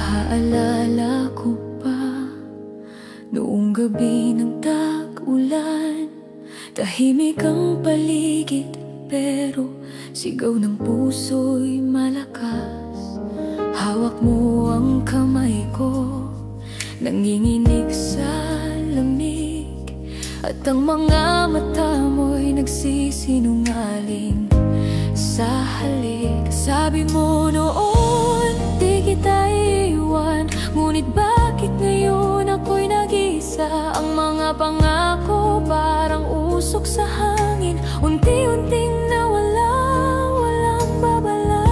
Naaalala ko pa noong gabi ng tag-ulan. Tahimik ang paligid pero sigaw ng puso'y malakas. Hawak mo ang kamay ko, nanginginig sa lamig, at ang mga mata mo'y nagsisinungaling sa halik. Sabi mo noon, di kita iwan, ngunit bakit ngayon ako'y nag-isa? Ang mga pangako parang usok sa hangin, unti-unting nawala, walang babala.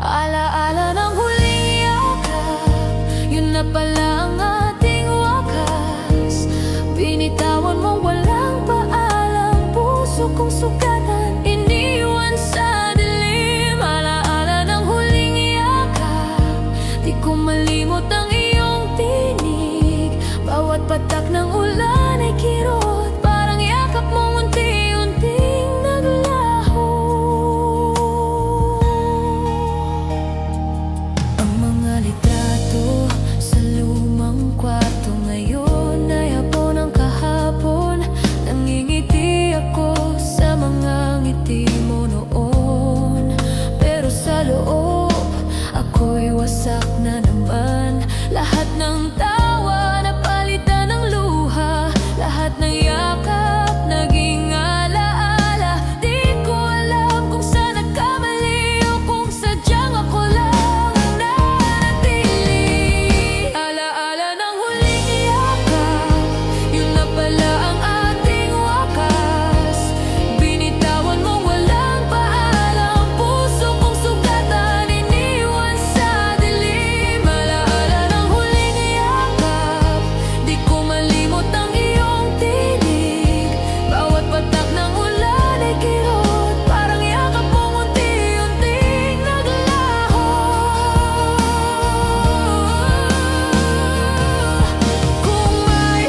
Alaala ng huling yakap, yun na pala ang ating wakas. Binitawan mo walang paalam, puso kong sugatan, iniwan sa dilim. Alaala ng huling yakap, di ko malimot ang iyong tinig. Bawat patak ng ulan ay kirot, parang yakap mo unti-unting naglaho. Ang mga litrato sa lumang kwarto ngayon ay hapon ang kahapon. Nangingiti ako sa mga ngiti mo noon, pero sa loob ako'y wasak na naman. Lahat ng tawa napalitan ng luha, lahat ng yakap naging alaala. Di ko alam kung saan nagkamali o kung sadyang ako lang ang nanatili. Alaala ng huling yakap, yun na pala ang ating wakas. Binitawan mo walang paalam, puso kong sugatan, iniwan sa dilim. Alaala ng huling yakap, di ko malimot ang iyong tinig. Bawat patak ng ulan ay kirot, parang yakap mo unti-unting naglaho. Kung may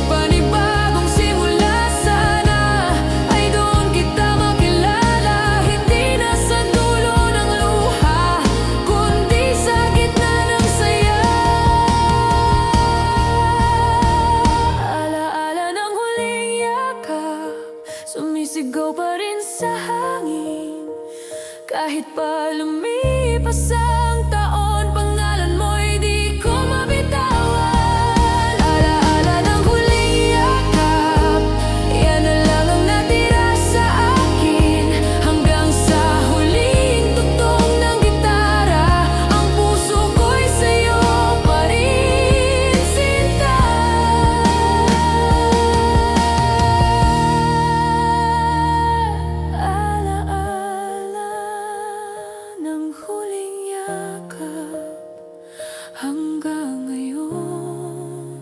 panibagong simula sana, ay doon kita makilala. Hindi na sa dulo ng luha, kundi sa gitna ng saya. Alaala ng huling yakap, sumisigaw pa rin sa hangin. Kahit pa lumipas ang taon, pangalan mo'y di ko mabitawan. Alaala ng huling yakap, yan na lang ang natira sa akin. Hanggang sa huling tugtog ng gitara, ang puso ko'y sa'yo pa rin, sinta. Alaala ng huling yakap, hanggang ngayon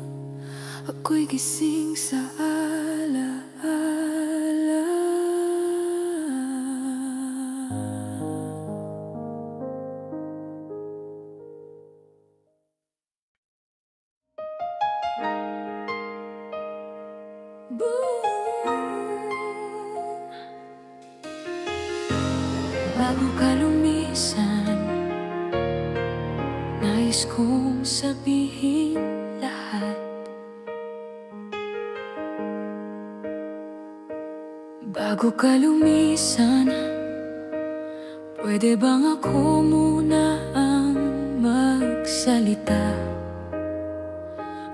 ako'y gising sa alaala. Bago ka lumisan, nais kong sabihin lahat. Bago ka lumisan, pwede bang ako muna ang magsalita?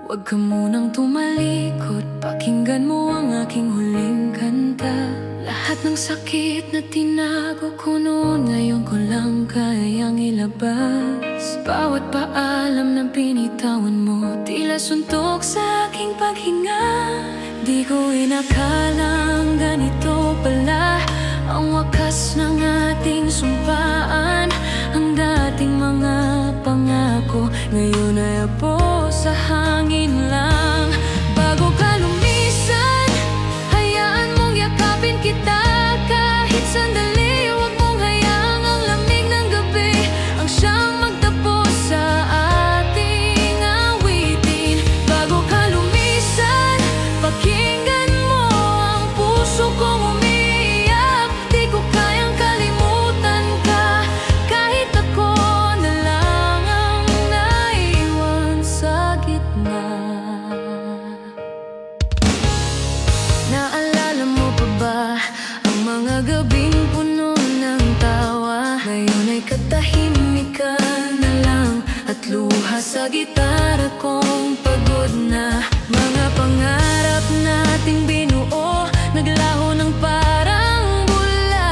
Huwag ka munang tumalikod, pakinggan mo ang aking huling kanta. Lahat ng sakit na tinago ko noon, ngayon ko lang kayang ilabas. Bawat paalam na binitawan mo, tila suntok sa aking paghinga. Di ko inakalang ganito pala ang wakas ng ating sumpaan. Ang dating mga pangako, ngayon ay apo sa hangin lang. Bago ka lumisan, hayaan mong yakapin kita kahit sandali. Huwag mong hayaang ang lamig ng gabi ang siyang magtapos sa ating awitin. Bago ka lumisan, pakinggan mo ang puso kong umiiyak. Di ko kayang kalimutan ka kahit ako na lang. luha sa gitara kong pagod na. Mga pangarap nating binuo, naglaho ng parang bula.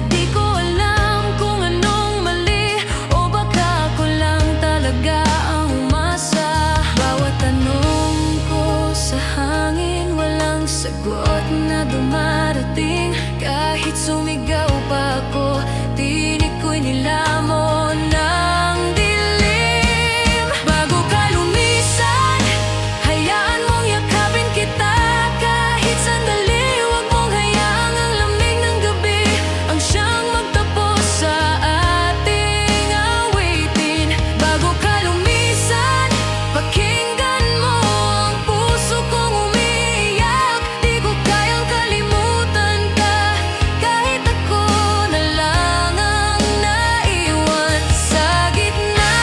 Di ko alam kung anong mali, o baka ako lang talaga ang umasa. Bawat tanong ko sa hangin, walang sagot na dumarating. Kahit sumigaw pa ako, tinig ko'y nilamon ng dilim. Bago ka lumisan, hayaan mong yakapin kita. Kahit sandali, huwag mong hayaang ang lamig ng gabi ang siyang magtapos sa ating awitin. Bago ka lumisan, pakinggan mo ang puso kong umiiyak. Di ko kayang kalimutan ka, kahit ako na lang ang naiwan sa gitna.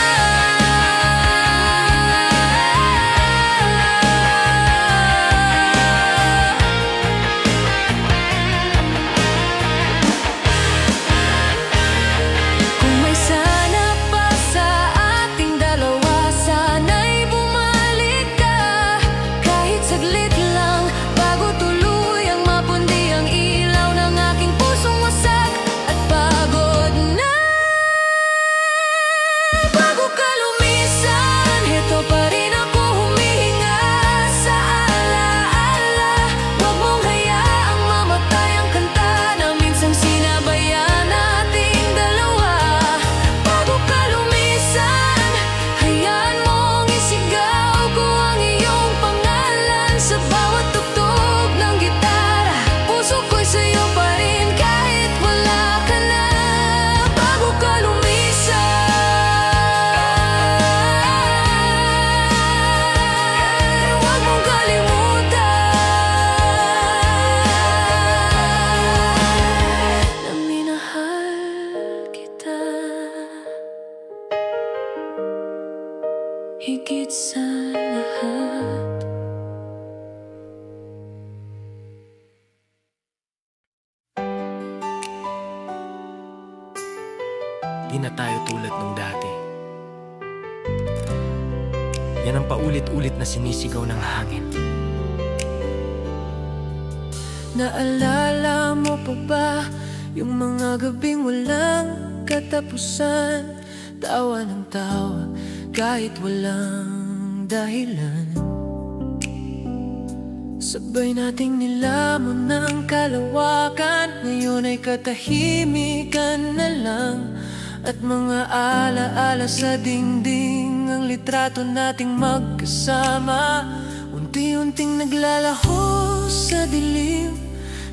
Kung may sana pa sa ating dalawa, sana'y bumalik ka. Kahit saglit lang, bago tuluyang mapundi ang ilaw ng aking pusong wasak at pagod na. Bago ka lumisan, heto pa rin ako humihinga sa alaala. Huwag mong hayaang mamatay ang kanta na minsan sinabayan nating dalawa. Bago ka lumisan, hayaan mong isigaw ko ang iyong pangalan sa bawat tugtog ng gitara. Puso ko'y sa'yo pa rin kahit wala ka na. Bago ka lumisan, huwag mong kalimutan na minahal kita higit sa lahat. Di na tayo tulad nung dati. Yan ang paulit-ulit na sinisigaw ng hangin. Naalala mo pa ba yung mga gabing walang katapusan? Tawa ng tawa kahit walang dahilan. Sabay nating nilamon ng kalawakan, ngayon ay katahimikan na lang. At mga alaala sa dingding, ang litrato nating magkasama, unti-unting naglalaho sa dilim.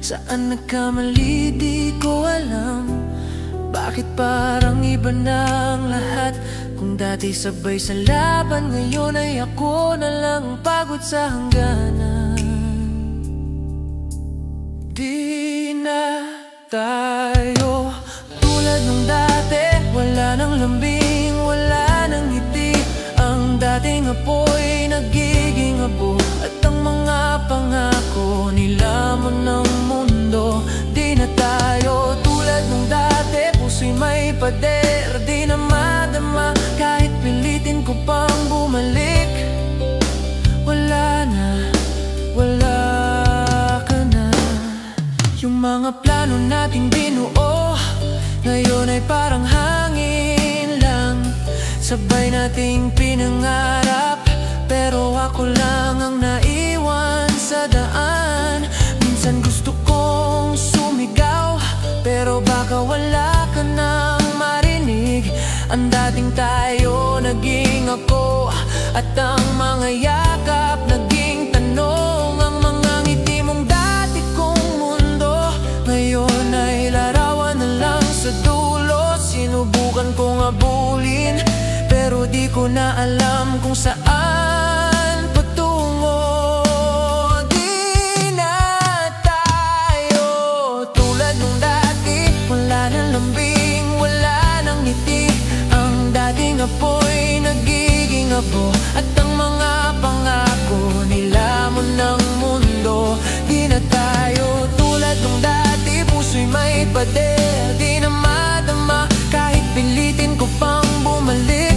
Saan nagkamali di ko alam, bakit parang iba na ang lahat? Kung dati sabay sa laban, ngayon ay ako na lang pagod sa hangganan. Di na tayo tulad nung dati, wala nang lambing, wala nang ngiti. Ang dating apoy nagiging abo, at ang mga pangako nilamon ng mundo. Di na tayo tulad nung dati, puso'y may pader. Di na madama kahit pilitin ko pang bumalik. Wala na, wala ka na. Yung mga plano nating binuo, ngayon ay parang hangin lang. Sabay nating pinangarap, pero ako lang ang naiwan sa daan. Minsan gusto kong sumigaw, pero baka wala ka nang marinig. Ang dating tayo naging ako, at ang mga yakap naging tanong. Ang mga ngiti mong dati kong mundo, ngayon ay larawan na lang sa dulo. Sinubukan kong abulin, pero di ko na alam kung saan patungo. Di na tayo tulad nung dati, wala nang lambing, wala nang ngiti. Ang dating apoy nagiging abo, at ang mga pangako nilamon ng mundo. Di na tayo tulad nung dati, puso'y may pader. Di na madama kahit pilitin ko pang bumalik.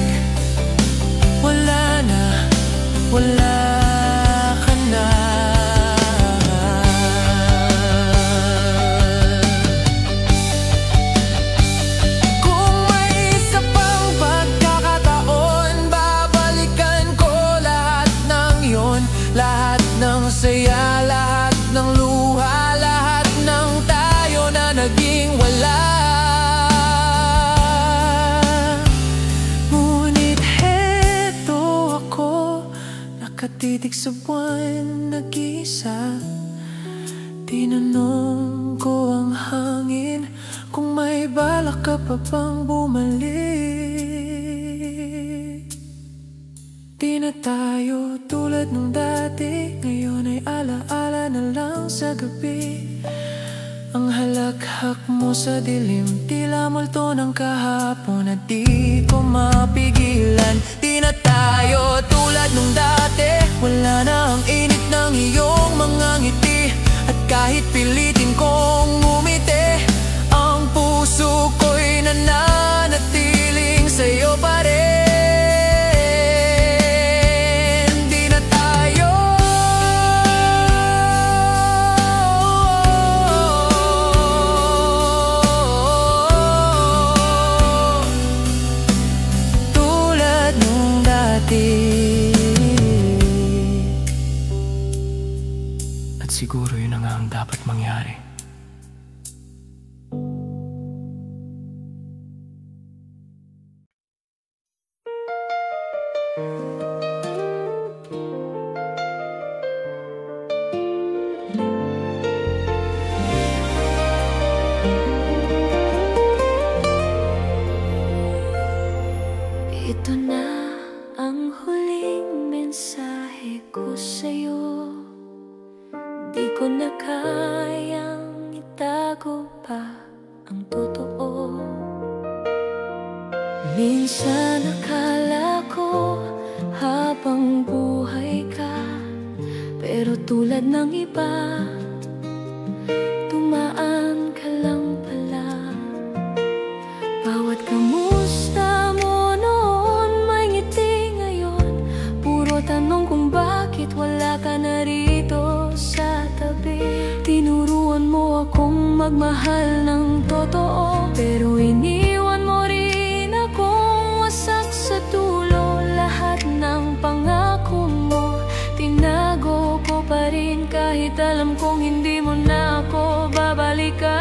Tumitig sa buwan, nag-iisa. Tinanong ko ang hangin kung may balak ka pa bang bumalik. Di na tayo tulad nung dati, ngayon ay alaala na lang sa gabi. Ang halakhak mo sa dilim, tila multo ng kahapon at di ko mapigilan. Di na tayo tulad nung dati, wala na ang init ng iyong mga ngiti. At kahit pilitin kong umiti, ang puso ko'y nananatiling sa'yo pa rin. Di na tayo tulad nung dati. At siguro yun na nga ang dapat mangyari. Ito na ang huling mensahe ko sa'yo. Di ko na kayang itago pa ang totoo. Minsan akala ko habang buhay ka, pero tulad ng iba, tumaan ka lang pala. Bawat kamusta mo noon may ngiti ngayon, puro tanong kung bakit wala ka na rito sa tabi. Tinuruan mo akong magmahal ng totoo, pero iniwan mo rin akong wasak sa dulo. Lahat ng pangako mo, tinago ko pa rin, kahit alam kong hindi mo na ako babalikan.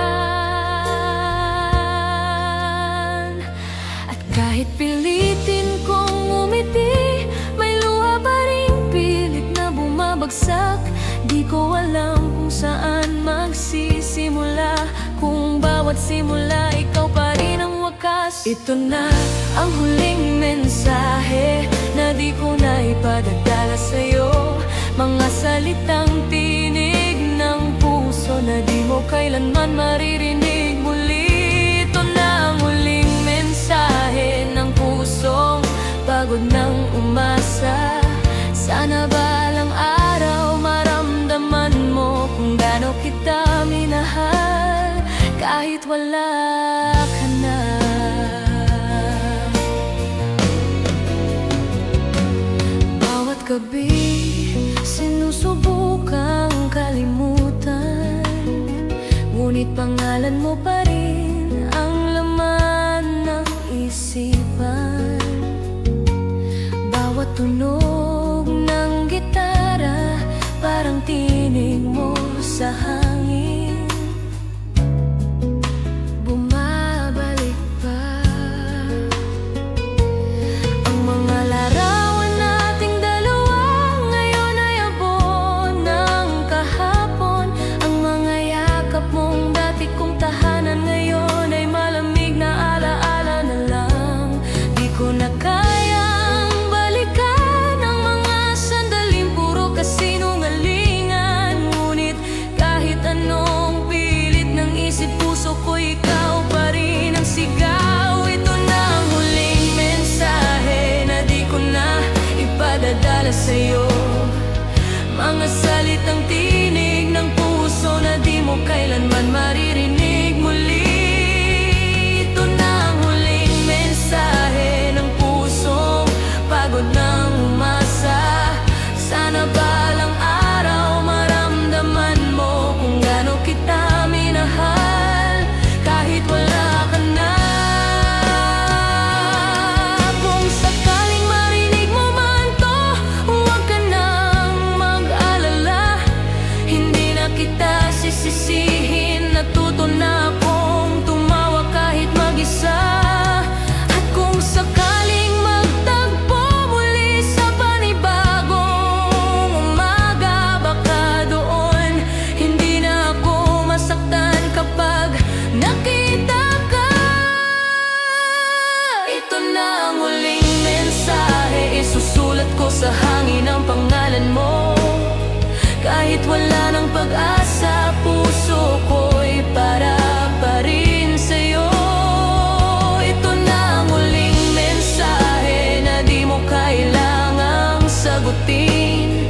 At kahit pilitin kong umiti, may luha pa rin pilit na bumabagsak. Di ko alam kung saan magsisimula, kung bawat simula ikaw pa rin ang wakas. Ito na ang huling mensahe na di ko na ipadadala sa'yo. Mga salitang tinig ng puso na di mo kailanman maririnig muli. Ito na ang huling mensahe ng pusong pagod ng umasa. Sana balang araw maramdaman mo kung gaano kita minahal, kahit wala ka na. Bawat gabi sinusubukang kalimutan, ngunit pangalan mo pa rin ang laman ng isipan. Bawat tunog ng gitara parang tinig mo sa hangin, bumabalik pa. Ang mga larawan nating dalawa ngayon ay abon ng kahapon. Ang mga yakap mong dati kong tahanan ngayon ay malamig na alaala na lang. Di ko na kayang balikan pag-asa, puso ko'y para pa rin sa'yo. Ito na ang huling mensahe na di mo kailangang sagutin,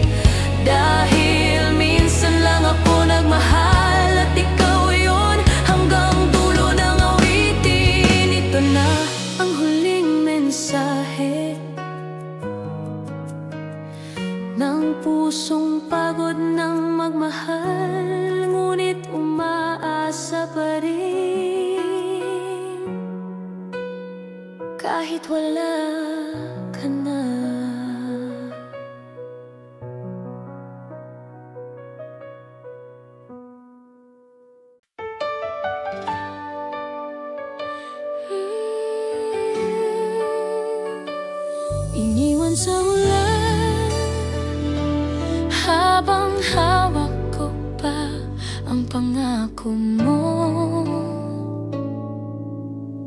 dahil minsan lang ako nagmahal at ikaw yun hanggang dulo ng awitin. Ito na ang huling mensahe ng pusong pagod ng magmahal, ngunit umaasa pa rin kahit wala ka na. Iniwan sa ulan habang hawak ko pa ang pangako mo.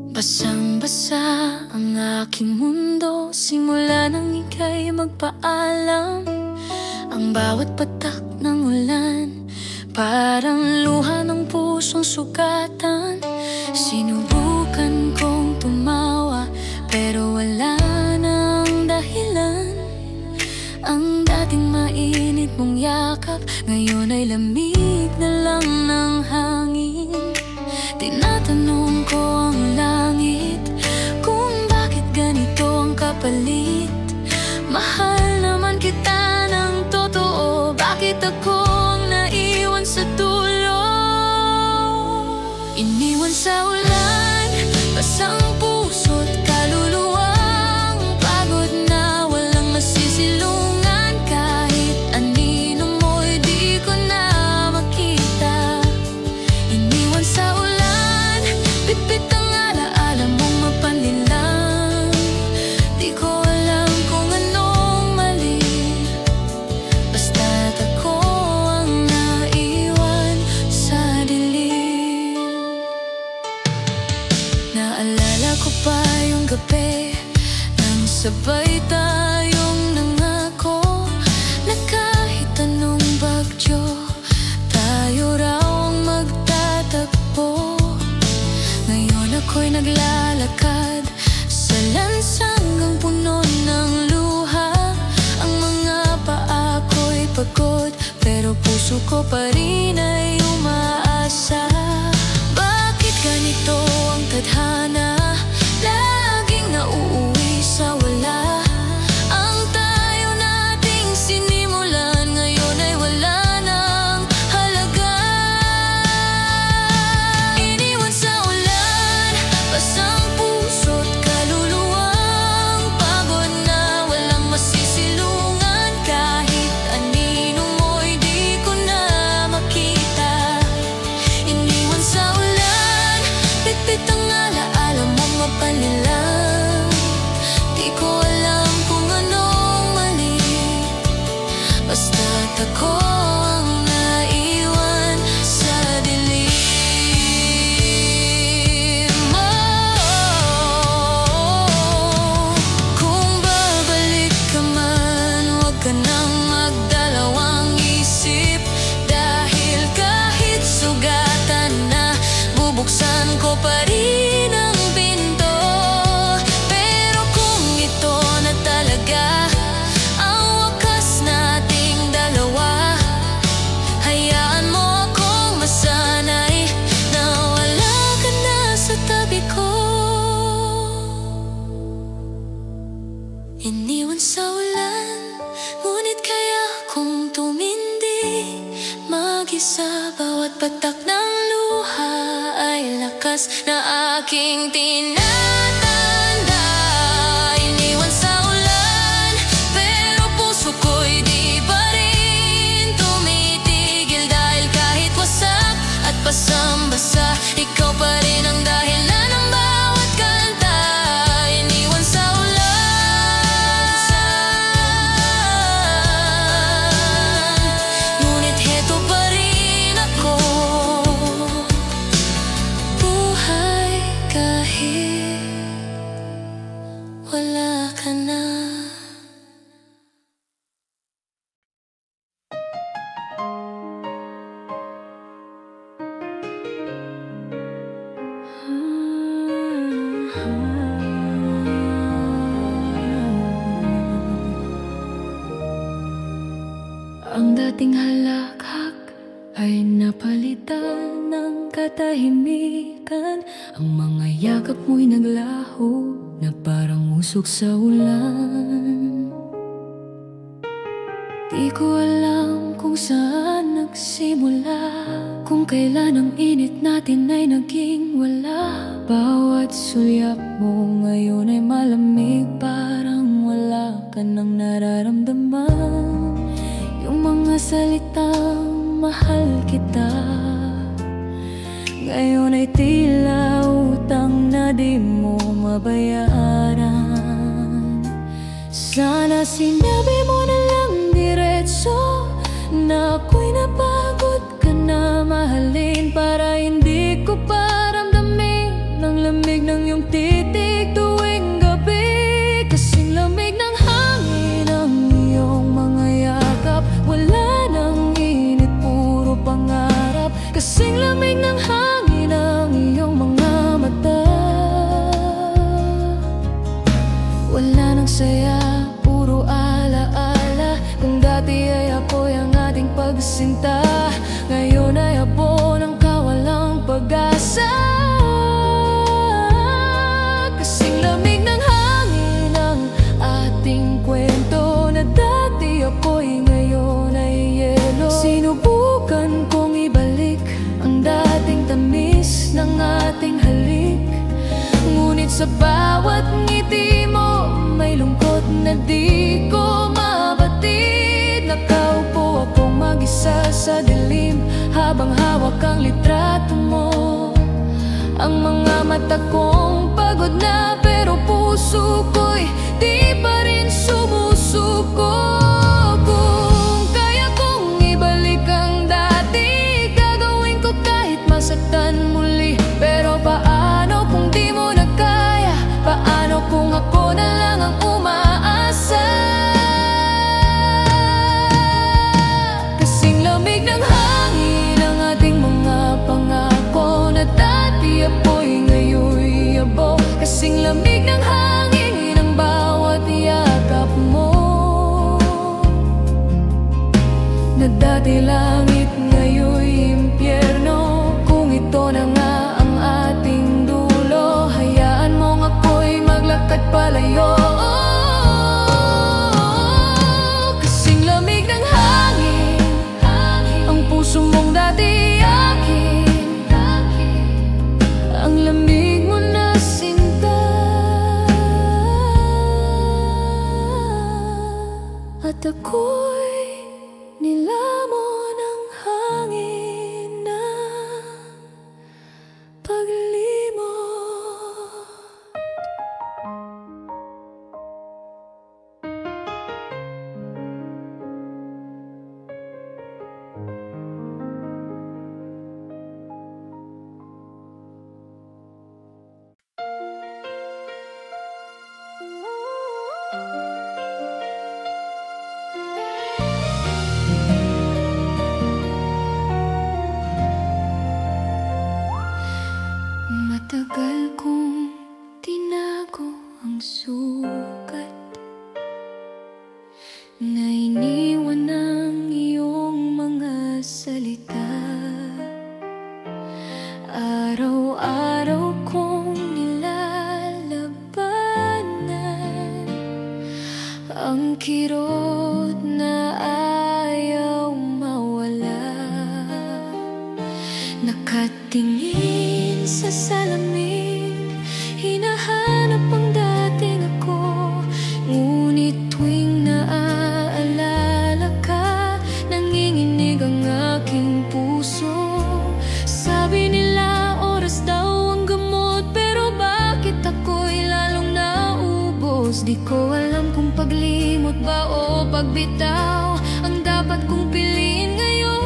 Basang-basa ang aking mundo simula nang ika'y magpaalam. Ang bawat patak ng ulan parang luha ng pusong sugatan. Sinubukan kong tumawa pero wala nang dahilan. Ang dating mainit mong yakap ngayon ay lamig na lang ng hangin. Tinatanong ko ang langit kung bakit ganito ang kapalit. Mahal naman kita ng totoo, bakit ako ang naiwan sa dulo? Iniwan sa ulan, basang puso't kaluluwang pagod na walang masisilungan. Kahit anino mo'y di ko na makita. Iniwan sa ulan, bitbit ang alaala mong mapanlilang. Di ko alam kung anong mali, basta't ako ang naiwan sa dilim. Naalala ko pa yung gabi nang sabay tayong nangako na kahit anong bagyo tayo raw ang magtatagpo. Ngayon ako'y naglalakad sa lansanggang puno ng luha. Ang mga paa ko'y pagod pero puso ko pa rin ay umaasa. Bakit ganito ang tadhana? Laging nauuwi sa wala. Ang tayo nating sinimulan ngayon ay wala nang halaga. Iniwan sa ulan, basang puso't kaluluwang pagod na walang masisilungan. Kahit anino mo'y di ko na makita. Iniwan sa ulan, bitbit ang alaala mong mapanlilang. Di ko alam kung anong mali, basta't ako ang naiwan sa dilim. Kung babalik ka man, huwag ka nang magdalawang isip, dahil kahit sugatan na, bubuksan ko pa rin ang pinto. Pero kung ito na talaga ang wakas nating dalawa, hayaan mo akong masanay na wala ka na sa tabi ko. Iniwan sa ulan, ngunit kaya kung tumindi mag-isa, bawat patak ng luha ay lakas na aking tinatanda. Iniwan sa ulan, pero puso ko'y di pa rin tumitigil, dahil kahit wasak at basang-basa, ikaw pa rin ang dahilan ng bawat kanta. Iniwan sa ulan, ngunit heto pa rin ako, buhay kahit wala ka na. dating halakhak ay napalitan ng katahimikan. Ang mga yakap mo'y naglaho na parang usok sa ulan. Di ko alam kung saan nagsimula, kung kailan ang init natin ay naging wala. Bawat sulyap mo ngayon ay malamig, parang wala ka nang nararamdaman. Yung mga salitang mahal kita ngayon ay tila utang na di mo mabayaran. Sana sinabi mo na lang diretso na ako'y napagod ka na mahalin, para hindi ko pa ramdamin ang lamig ng iyong titig tuwing gabi. Kasing lamig ng hangin ang iyong mga yakap, wala nang init, puro pangarap. Kasing lamig ng hangin ang iyong mga mata, wala nang saya, puro alaala. Kung dati ay apoy ang ating pagsinta, ngayon ay abo ng kawalang pag-asa. Kasing lamig ng hangin ang ating kwento, na dati apoy ngayon ay yelo. Sinubukan kong ibalik ang dating tamis ng ating halik, ngunit sa bawat ngiti mo may lungkot na di ko mabatid. Nakaupo akong mag-isa sa dilim habang hawak ang litrato mo. Ang mga mata kong pagod na, pero puso ko'y di pa rin sumusuko. Kung kaya kong ibalik ang dati, gagawin ko kahit masaktan muli. Pero paano kung di mo na kaya? Paano kung ako na lang ang umaasa? Kasing lamig ng hangin ang ating mga pangako, na dati apoy ngayon'y abo. Kasing lamig ng hangin ang bawat yakap mo, na dati langit ngayon'y impyerno. Kung ito na nga ang ating dulo, hayaan mong ako'y maglakad palayo. Kasing lamig ng hangin ang puso mong dati akin, ang lamig mo na sinta, at ako'y nilamon ng hangin na paglimot. Matagal kong tinago ang sugat na iniwan ng iyong mga salita. Araw-araw kong nilalabanan ang kirot na ayaw mawala. Nakatingin sa salamin, hinahanap ang dating ako, ngunit tuwing naaalala ka, nanginginig ang aking puso. Sabi nila oras daw ang gamot, pero bakit ako'y lalong naubos? Di ko alam kung paglimot ba o pagbitaw ang dapat kong piliin ngayon.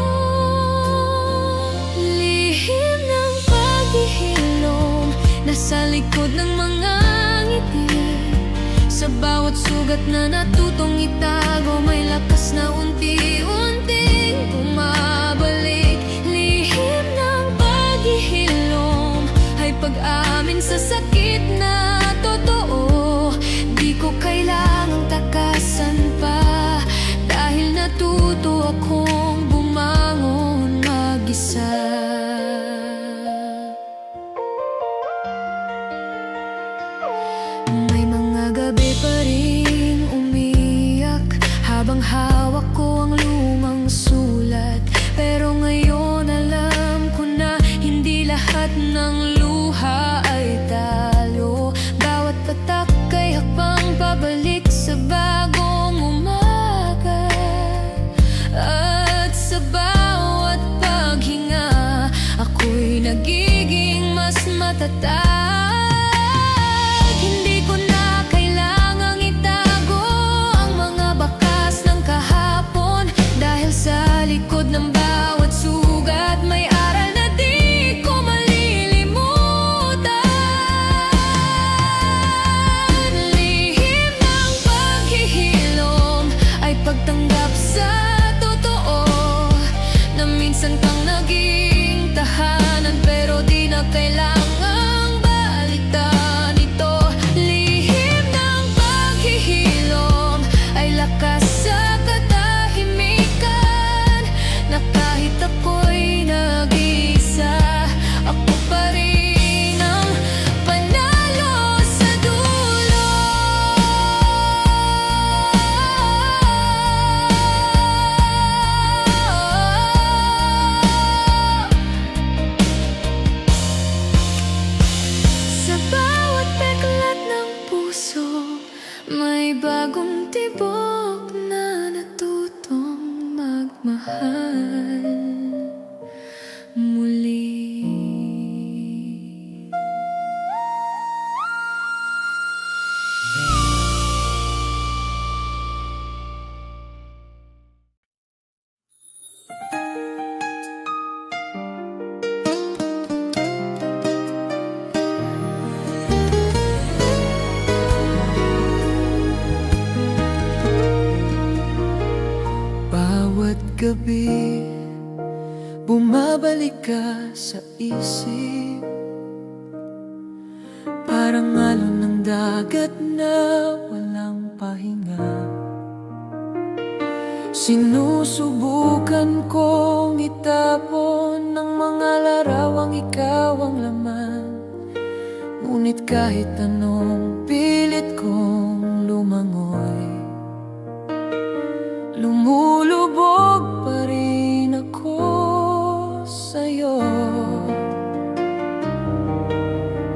Lihim ng paghihilom nasa likod ng mga ngiti, sa bawat sugat na natutong itago, may lakas na unti-unting bumabalik. Lihim ng paghihilom ay pag-amin sa sakit na totoo. Di ko kailangang takasan pa, dahil natuto ako Habang hawak ko ang lumang sulat, pero ngayon alam ko na hindi lahat ng luha ay talo. Bawat patak ay hakbang pabalik sa bagong umaga, at sa bawat paghinga ako'y nagiging mas matatag. Hindi ko na kailangang itago ang mga bakas ng kahapon, dahil sa likod ng bawat sugat may aral na di ko malilimutan. Lihim ng paghihilom ay pagtanggap sa totoo, na minsan kang naging tahanan pero di na kailangang balitan ito. Lihim ng paghihilom ay lakas sa katahimikan, na kahit ako'y nag-iisa, ako pa rin ang panalo sa dulo. Sa bawat peklat ng puso may bagong tibok na natutong magmahal muli. Bawat gabi, bumabalik ka sa isip, parang alon ng dagat na walang pahinga. Sinusubukan kong itapon ng mga larawang ikaw ang laman, ngunit kahit anong pilit kong lumangoy, lumulubog pa rin ako sa'yo.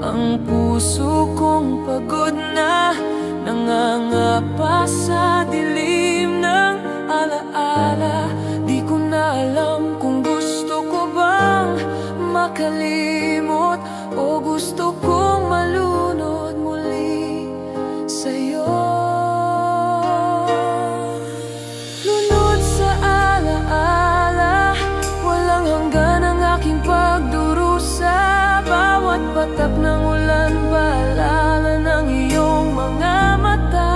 Ang puso kong pagod na, nangangapa sa dilim ng alaala. Di ko na alam kung gusto ko bang makalimot o gusto kong malunod muli sa'yo. Lunod sa alaala, walang hanggan ang aking pagdurusa. Bawat patak ng ulan, paalala ng iyong mga mata.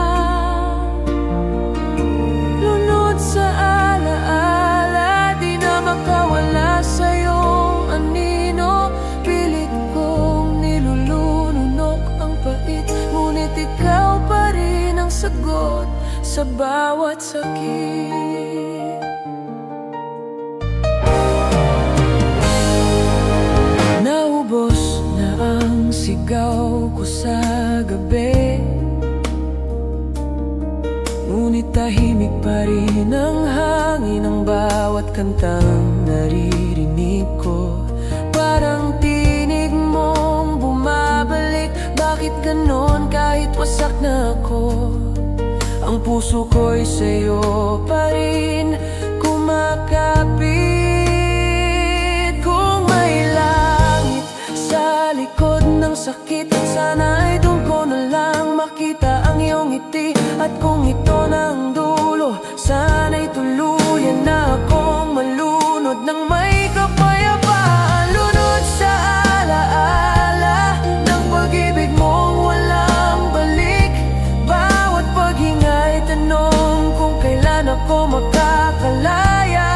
Lunod sa alaala, di na makawala sa iyong anino. Pilit kong nilulunok ang pait, ngunit ikaw pa rin ang sagot sa bawat sakit. Naubos na ang sigaw ko sa gabi, ngunit tahimik pa rin ang hangin ng bawat kantang naririnig ko. Parang tinig mong bumabalik, bakit ganon kahit wasak na ako? Ang puso ko'y sa'yo pa rin kumakapit. Kung may langit sa likod ng sakit, sana ay doon ko na lang makita ang iyong ngiti. At kung ito na ang dulo, sana'y tuluyan na akong malunod ng may kapayapaan. Lunod sa alaala ng pag-ibig mong walang balik. Bawat paghinga'y tanong kung kailan ako makakalaya.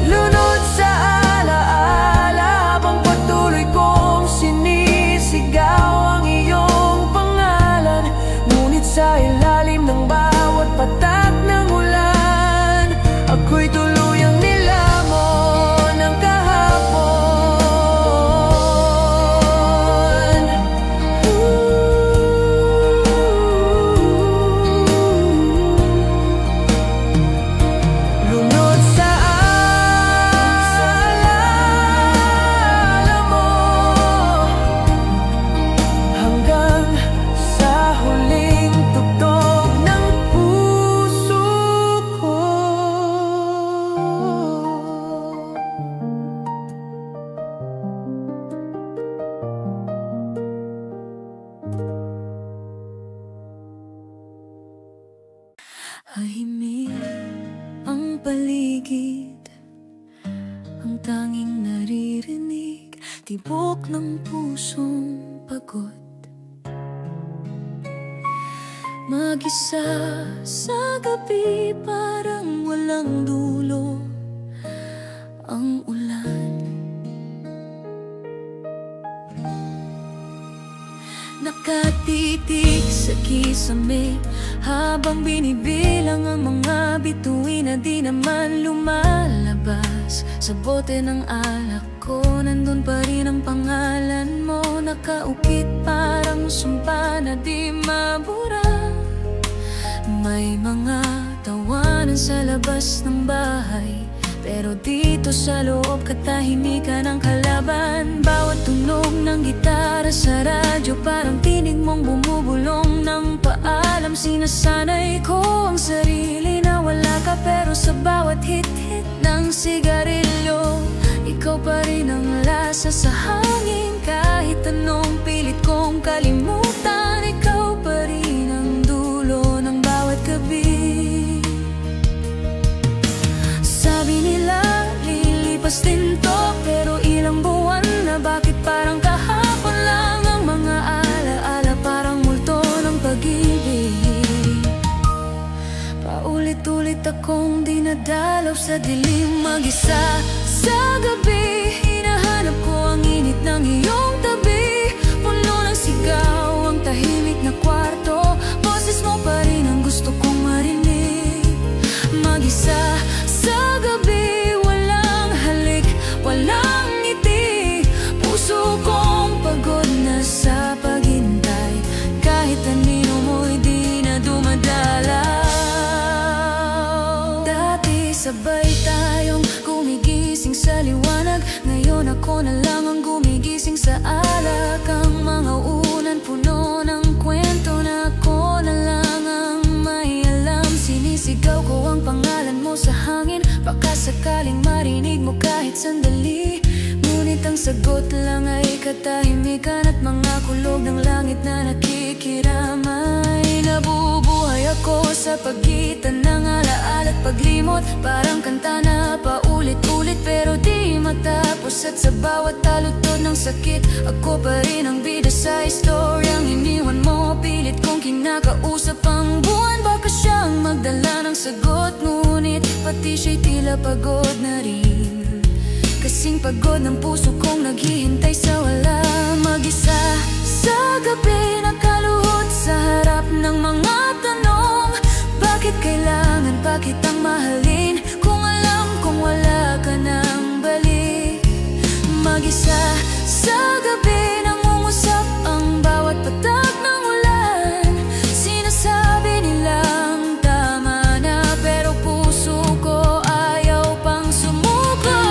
Lunod sa alaala habang patuloy kong sinisigaw ang iyong pangalan, ngunit sa ilalim ng bawat patak ng ulan, ako'y tuluyang nilamon ng kahapon. Tahimik ang paligid, ang tanging naririnig, tibok ng pusong pagod. Mag-isa sa gabi, parang walang dulo ang ulan. Nakatitig sa kisame habang binibilang ang mga bituin na di naman lumalabas. Sa bote ng alak ko, nandun pa rin ang pangalan mo, nakaukit parang sumpa na di mabura. May mga tawanan sa labas ng bahay, pero dito sa loob katahimikan ang kalaban. Bawat tunog ng gitara sa radyo, parang tinig mong bumubulong ng paalam. Sinasanay ko ang sarili na wala ka, pero sa bawat hit-hit ng sigarilyo, ikaw pa rin ang lasa sa hangin. Kahit anong pilit kong kalimutan, ikaw pa rin ang dulo ng bawat gabi. Sabi nila lilipas din to, pero ilang buwan na, bakit parang kahapon lang? Ang mga alaala parang multo ng pag-ibig. Paulit-ulit akong dinadalaw sa dilim, mag-isa sa gabi. Hinahanap ko ang init ng iyong tabi, puno ng sigaw ang tahimik na kwarto. Boses mo pa rin ang gusto kong marinig. Mag-isa sa gabi, walang halik, walang ngiti. Puso kong pagod na sa paghintay, kahit anino mo'y di na dumadalaw. Dati sabay tayong gumigising sa liwanag, ngayon ako na lang ang gumigising sa alak. Ang mga unan puno ng kwento na ako na lang ang may alam. Sinisigaw ko ang pangalan mo sa hangin, baka sakaling marinig mo kahit sandali. Ngunit ang sagot lang ay katahimikan at mga kulog ng langit na nakikiramay. Nabubuhay ako sa pagitan ng alaala at paglimot, parang kanta na paulit-ulit pero di matapos. At sa bawat talutod ng sakit, ako pa rin ang bida sa istoryang iniwan mo. Pilit kong kinakausap ang buwan, baka siyang magdala ng sagot, ngunit pati siya'y tila pagod na rin. Kasing pagod ng puso kong naghihintay sa wala. Mag-isa sa gabi, nakaluhod sa harap ng mga tanong. Bakit kailangan pa kitang mahalin kung alam kong wala ka nang balik? Mag-isa sa gabi, nangungusap ang bawat patak ng ulan. Sinasabi nilang tama na, pero puso ko ayaw pang sumuko.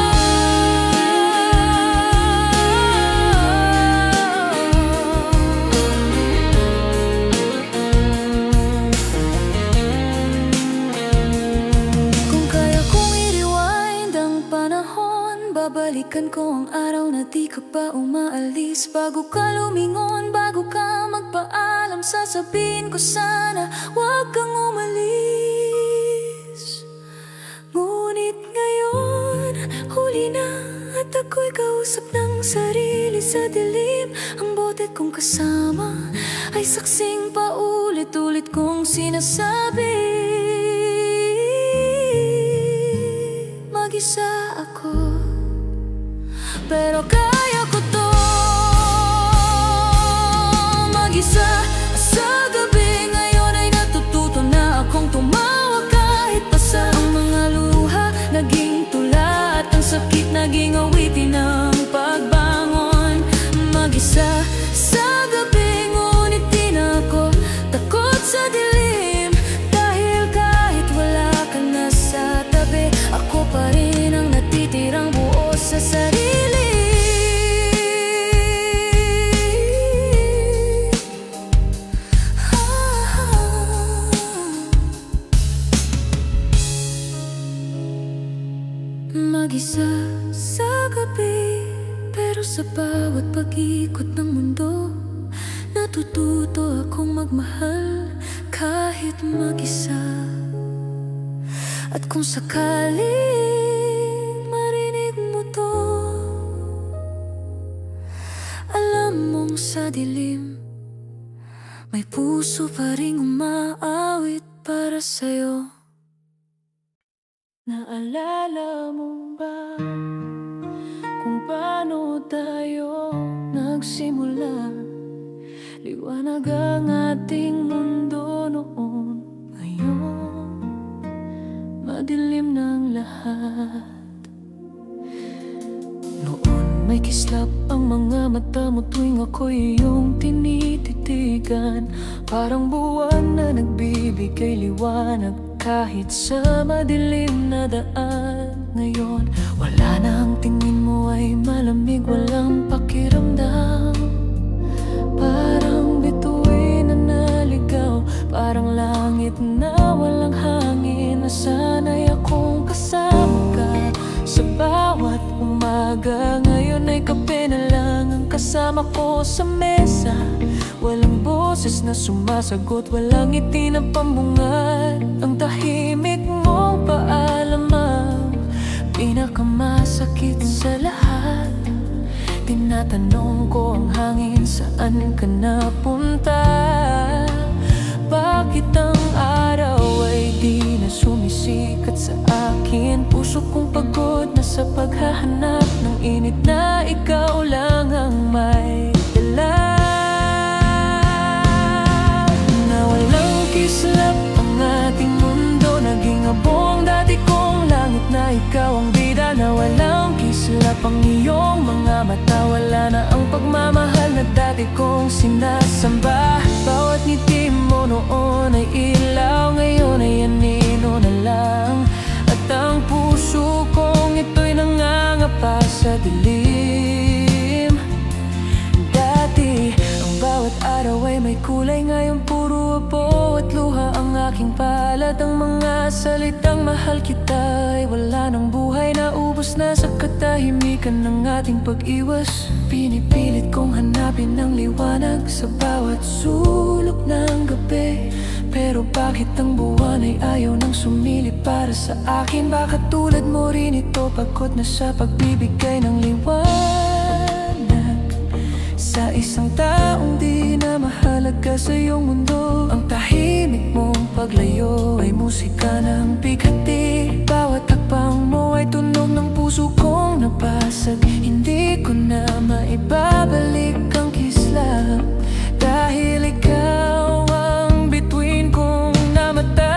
Kung kaya kong i-rewind ang panahon, babalikan ko ang araw na di ka pa umaalis. Bago ka lumingon, bago ka magpaalam, sasabihin ko sana huwag kang umalis. Ngunit ngayon, huli na at ako'y kausap ng sarili sa dilim. Ang bote kong kasama ay saksing paulit-ulit kong sinasabi. Mag-isa ako, pero kaya ko to. Mag-isa sa gabi, ngayon ay natututo na akong tumawa kahit pasa. Ang mga luha naging tula at ang sakit naging awitin ng pagbangon. Mag-isa sa gabi, ngunit di na ako takot sa dilim, dahil kahit wala ka na sa tabi, ako pa rin ang natitirang buo sa sarili. Mag-isa sa gabi, pero sa bawat pag-ikot ng mundo, natututo akong magmahal kahit mag-isa. At kung sakaling marinig mo to, alam mong sa dilim may puso pa ring umaawit para sa'yo. Naalala mo ba kung paano tayo nagsimula? Liwanag ang ating mundo noon, ngayon madilim ng lahat. Noon may kislap ang mga mata mo tuwing ako'y iyong tinititigan. Parang buwan na nagbibigay liwanag kahit sa madilim na daan. Ngayon wala na, ang tingin mo ay malamig, walang pakiramdam. Parang bituin na naligaw, parang langit na walang hangin. Nasanay akong kasama ka sa bawat umaga. Ngayon ay kape na lang ang kasama ko sa mesa. Walang boses na sumasagot, walang ngiti na pambungat. Ang tahimik mong paalam ang pinakamasakit sa lahat. Tinatanong ko ang hangin, saan ka napunta? Bakit ang araw ay di na sumisikat sa akin? Puso kong pagod na sa paghahanap ng init na ikaw lang ang may dala. Na walang kislap ang ating mundo, naging abong dati kong langit na ikaw ang bida. Na walang kislap ang iyong mga mata, wala na ang pagmamahal na dati kong sinasamba. Bawat ngiti mo noon ay ilaw, ngayon ay anino na lang. At ang puso kong ito'y nangangapa sa dilim. Dati ang bawat araw ay may kulay, ngayon puro abo at luha ang aking palad. Ang mga salitang mahal kita ay wala ng buhay, naubos na sa katahimikan ng ating pag-iwas. Pinipilit kong hanapin ang liwanag sa bawat sulok ng gabi, pero bakit ang buwan ay ayaw nang sumilip para sa akin? Baka tulad mo rin ito, pagod na sa pagbibigay ng liwanag sa isang taong di na mahalaga sa iyong mundo. Ang tahimik mong paglayo ay musika ng bigati. Bawat hakbang mo ay tunog ng puso kong nabasag. Hindi ko na maibabalik ang kislap, dahil ikaw ang bituin kong namatay.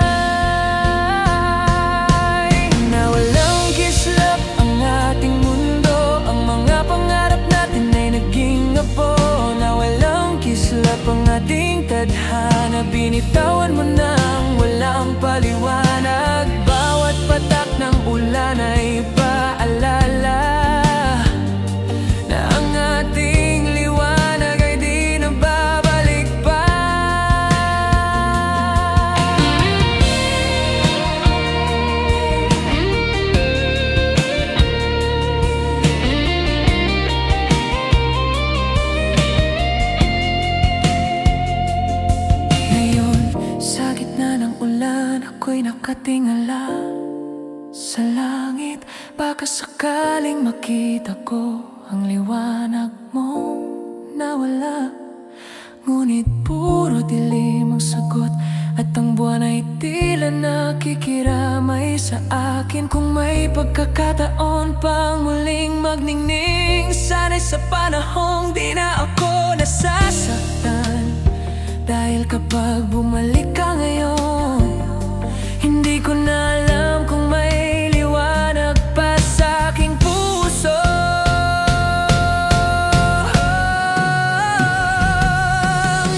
Na walang kislap ang ating mundo, ang mga pangarap natin ay naging abo. Na walang kislap ang ating tadhana, binitawan mo nang walang paliwanag. Bawat patak ng ulan ay paalala na ang ating liwanag ay di na babalik pa. Ngayon sa gitna ng ulan, ako'y nakatingala sa langit. Baka sakaling makita ko ang liwanag mo nawala. Ngunit puro dilim ang sagot, at ang buwan ay tila nakikiramay sa akin. Kung may pagkakataon pang muling magningning, sana'y sa panahong di na ako nasasaktan. Dahil kapag bumalik ka ngayon, hindi ko na alam kung may liwanag pa sa aking puso.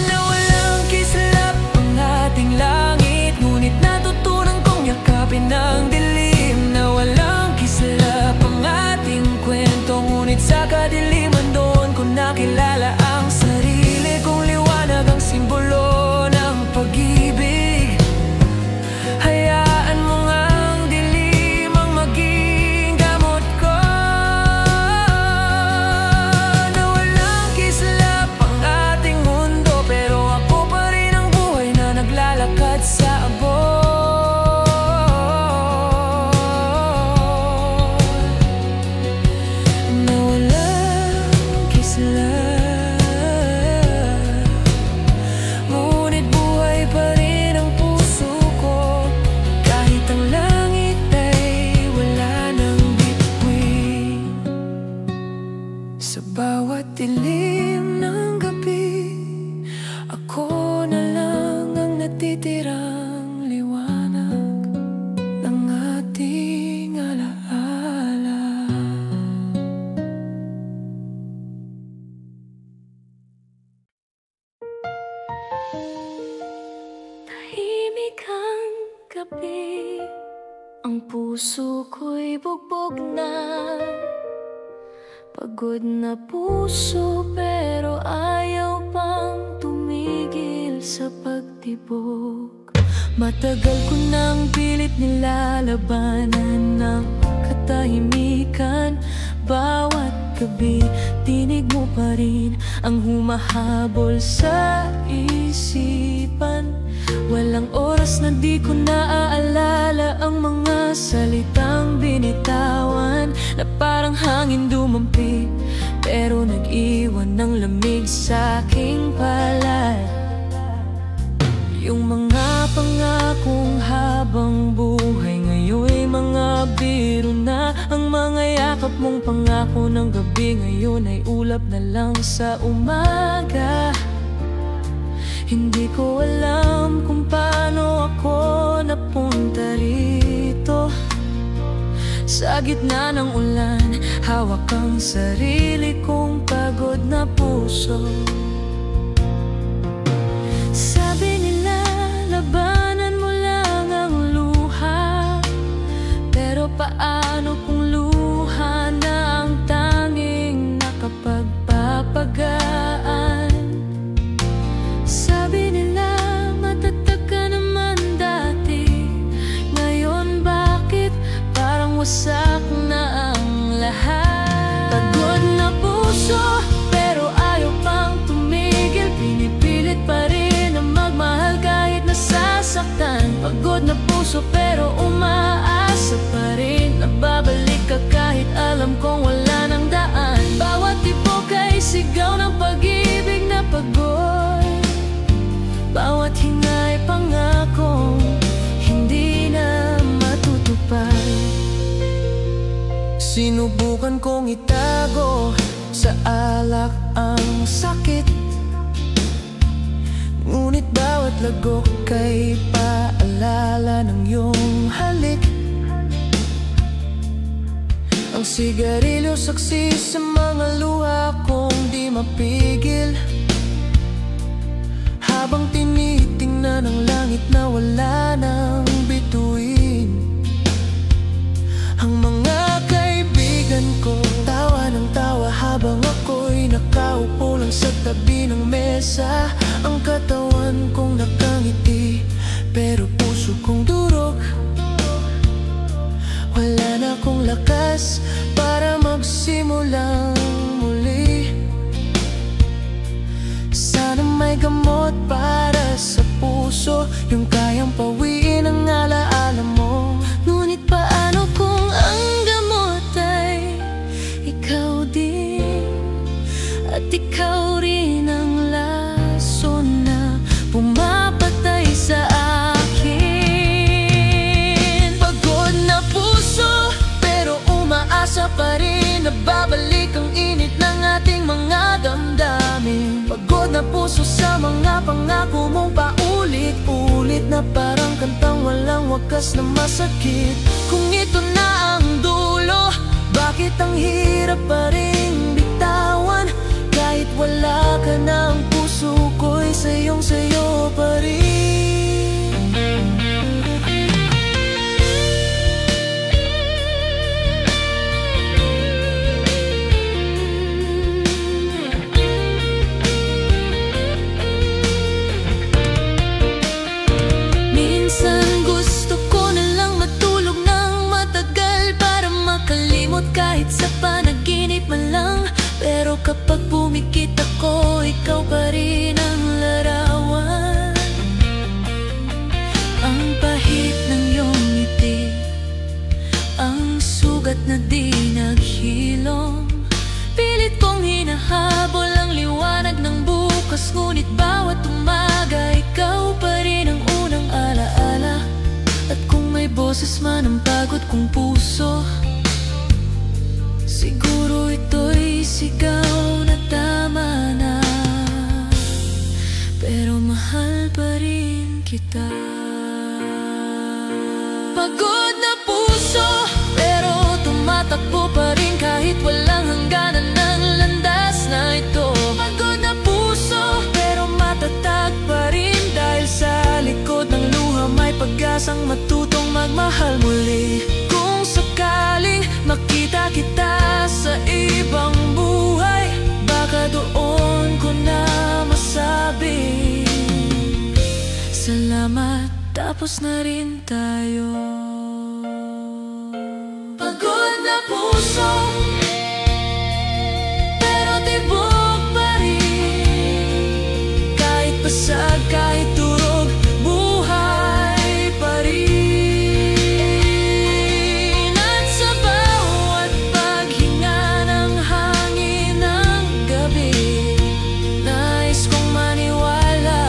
Na walang kislap ang ating langit, ngunit natutunan kong yakapin ang dilim. Na walang kislap ang ating kwento, ngunit sa kadiliman doon ko nakilala ang sarili kong liwanag, ang simbolo ng pag-ibig. malikang gabi, ang puso ko'y bugbog na. Pagod na puso pero ayaw pang tumigil sa pagtibok. Matagal ko nang pilit nilalabanan ng katahimikan. Bawat gabi, tinig mo pa rin ang humahabol sa isipan. Walang oras na di ko naaalala ang mga salitang binitawan na parang hangin dumampi, pero nag-iwan ng lamig sa aking palad. Yung mga pangakong habang buhay ngayon'y mga biro na. Ang mga yakap mong pangako ng gabi ngayon ay ulap na lang sa umaga. Hindi ko alam kung paano ako napunta rito. Sa gitna ng ulan, hawak ang sarili kong pagod na puso. Sabi nila, labanan mo lang ang luha, pero paano kung luha na ang tanging nakapagpapagaan? Sabi nila, matatag ka naman dati, ngayon bakit parang wasak na ang lahat? Pagod na puso, pero ayaw pang tumigil. Pinipilit pa rin na magmahal kahit nasasaktan. Pagod na puso, pero umaasa pa rin na babalik ka kahit alam kong wala nang daan. Bawat tibok ay sigaw ng pag-ibig na pagod. Bawat hinga'y pangakong hindi na matutupad. Sinubukan kong itago sa alak ang sakit, ngunit bawat lagok kay paalala ng iyong halik. Ang sigarilyo saksi sa mga luha kong di mapigil, habang tinitingnan ang langit na wala nang bituin. Ang mga kaibigan ko tawa ng tawa habang ako'y nakaupo lang sa tabi ng mesa. Ang katawan kong nakangiti pero puso kong durog. Wala na akong lakas para magsimulang muli. Sana may gamot para sa puso, yung kayang pawiin ang alaala mo. Ngunit paano kung ang gamot ay ikaw din, at ikaw rin ang laso na pumapatay sa akin. Pagod na puso, pero umaasa pa rin na babalik ang init ng ating mga damdamin. Pagod na puso sa mga pangako mong paulit-ulit na parang kantang walang wakas na masakit. Kung ito na ang dulo, bakit ang hirap pa rin bitawan? Kahit wala ka na, ang puso ko'y sayong-sayo pa rin. Minsan gusto ko na lang matulog ng matagal para makalimot kahit sa panaginip man lang. Pero kapag pumikit ako, ikaw pa rin ang larawan. Ang pahit ng iyong ngiti, ang sugat na di naghilom. Pilit kong hinahabol ang liwanag ng bukas, ngunit bawat umaga ikaw pa rin ang unang alaala. At kung may boses man ang pagod kong puso, siguro ito'y sigaw na tama na. Pero mahal pa rin kita. Pagod na puso, pero tumatakbo pa rin kahit walang hangganan ng landas na ito. Pagod na puso, pero matatag pa rin dahil sa likod ng luha may pag-asang matutong magmahal muli. Kung sakaling makita kita sa ibang buhay, baka doon ko na masabi salamat, tapos na rin tayo. Pagod na puso, pero tibok pa rin. Kahit basag, kahit durog, buhay pa rin. At sa bawat paghinga ng hangin ng gabi, nais kong maniwala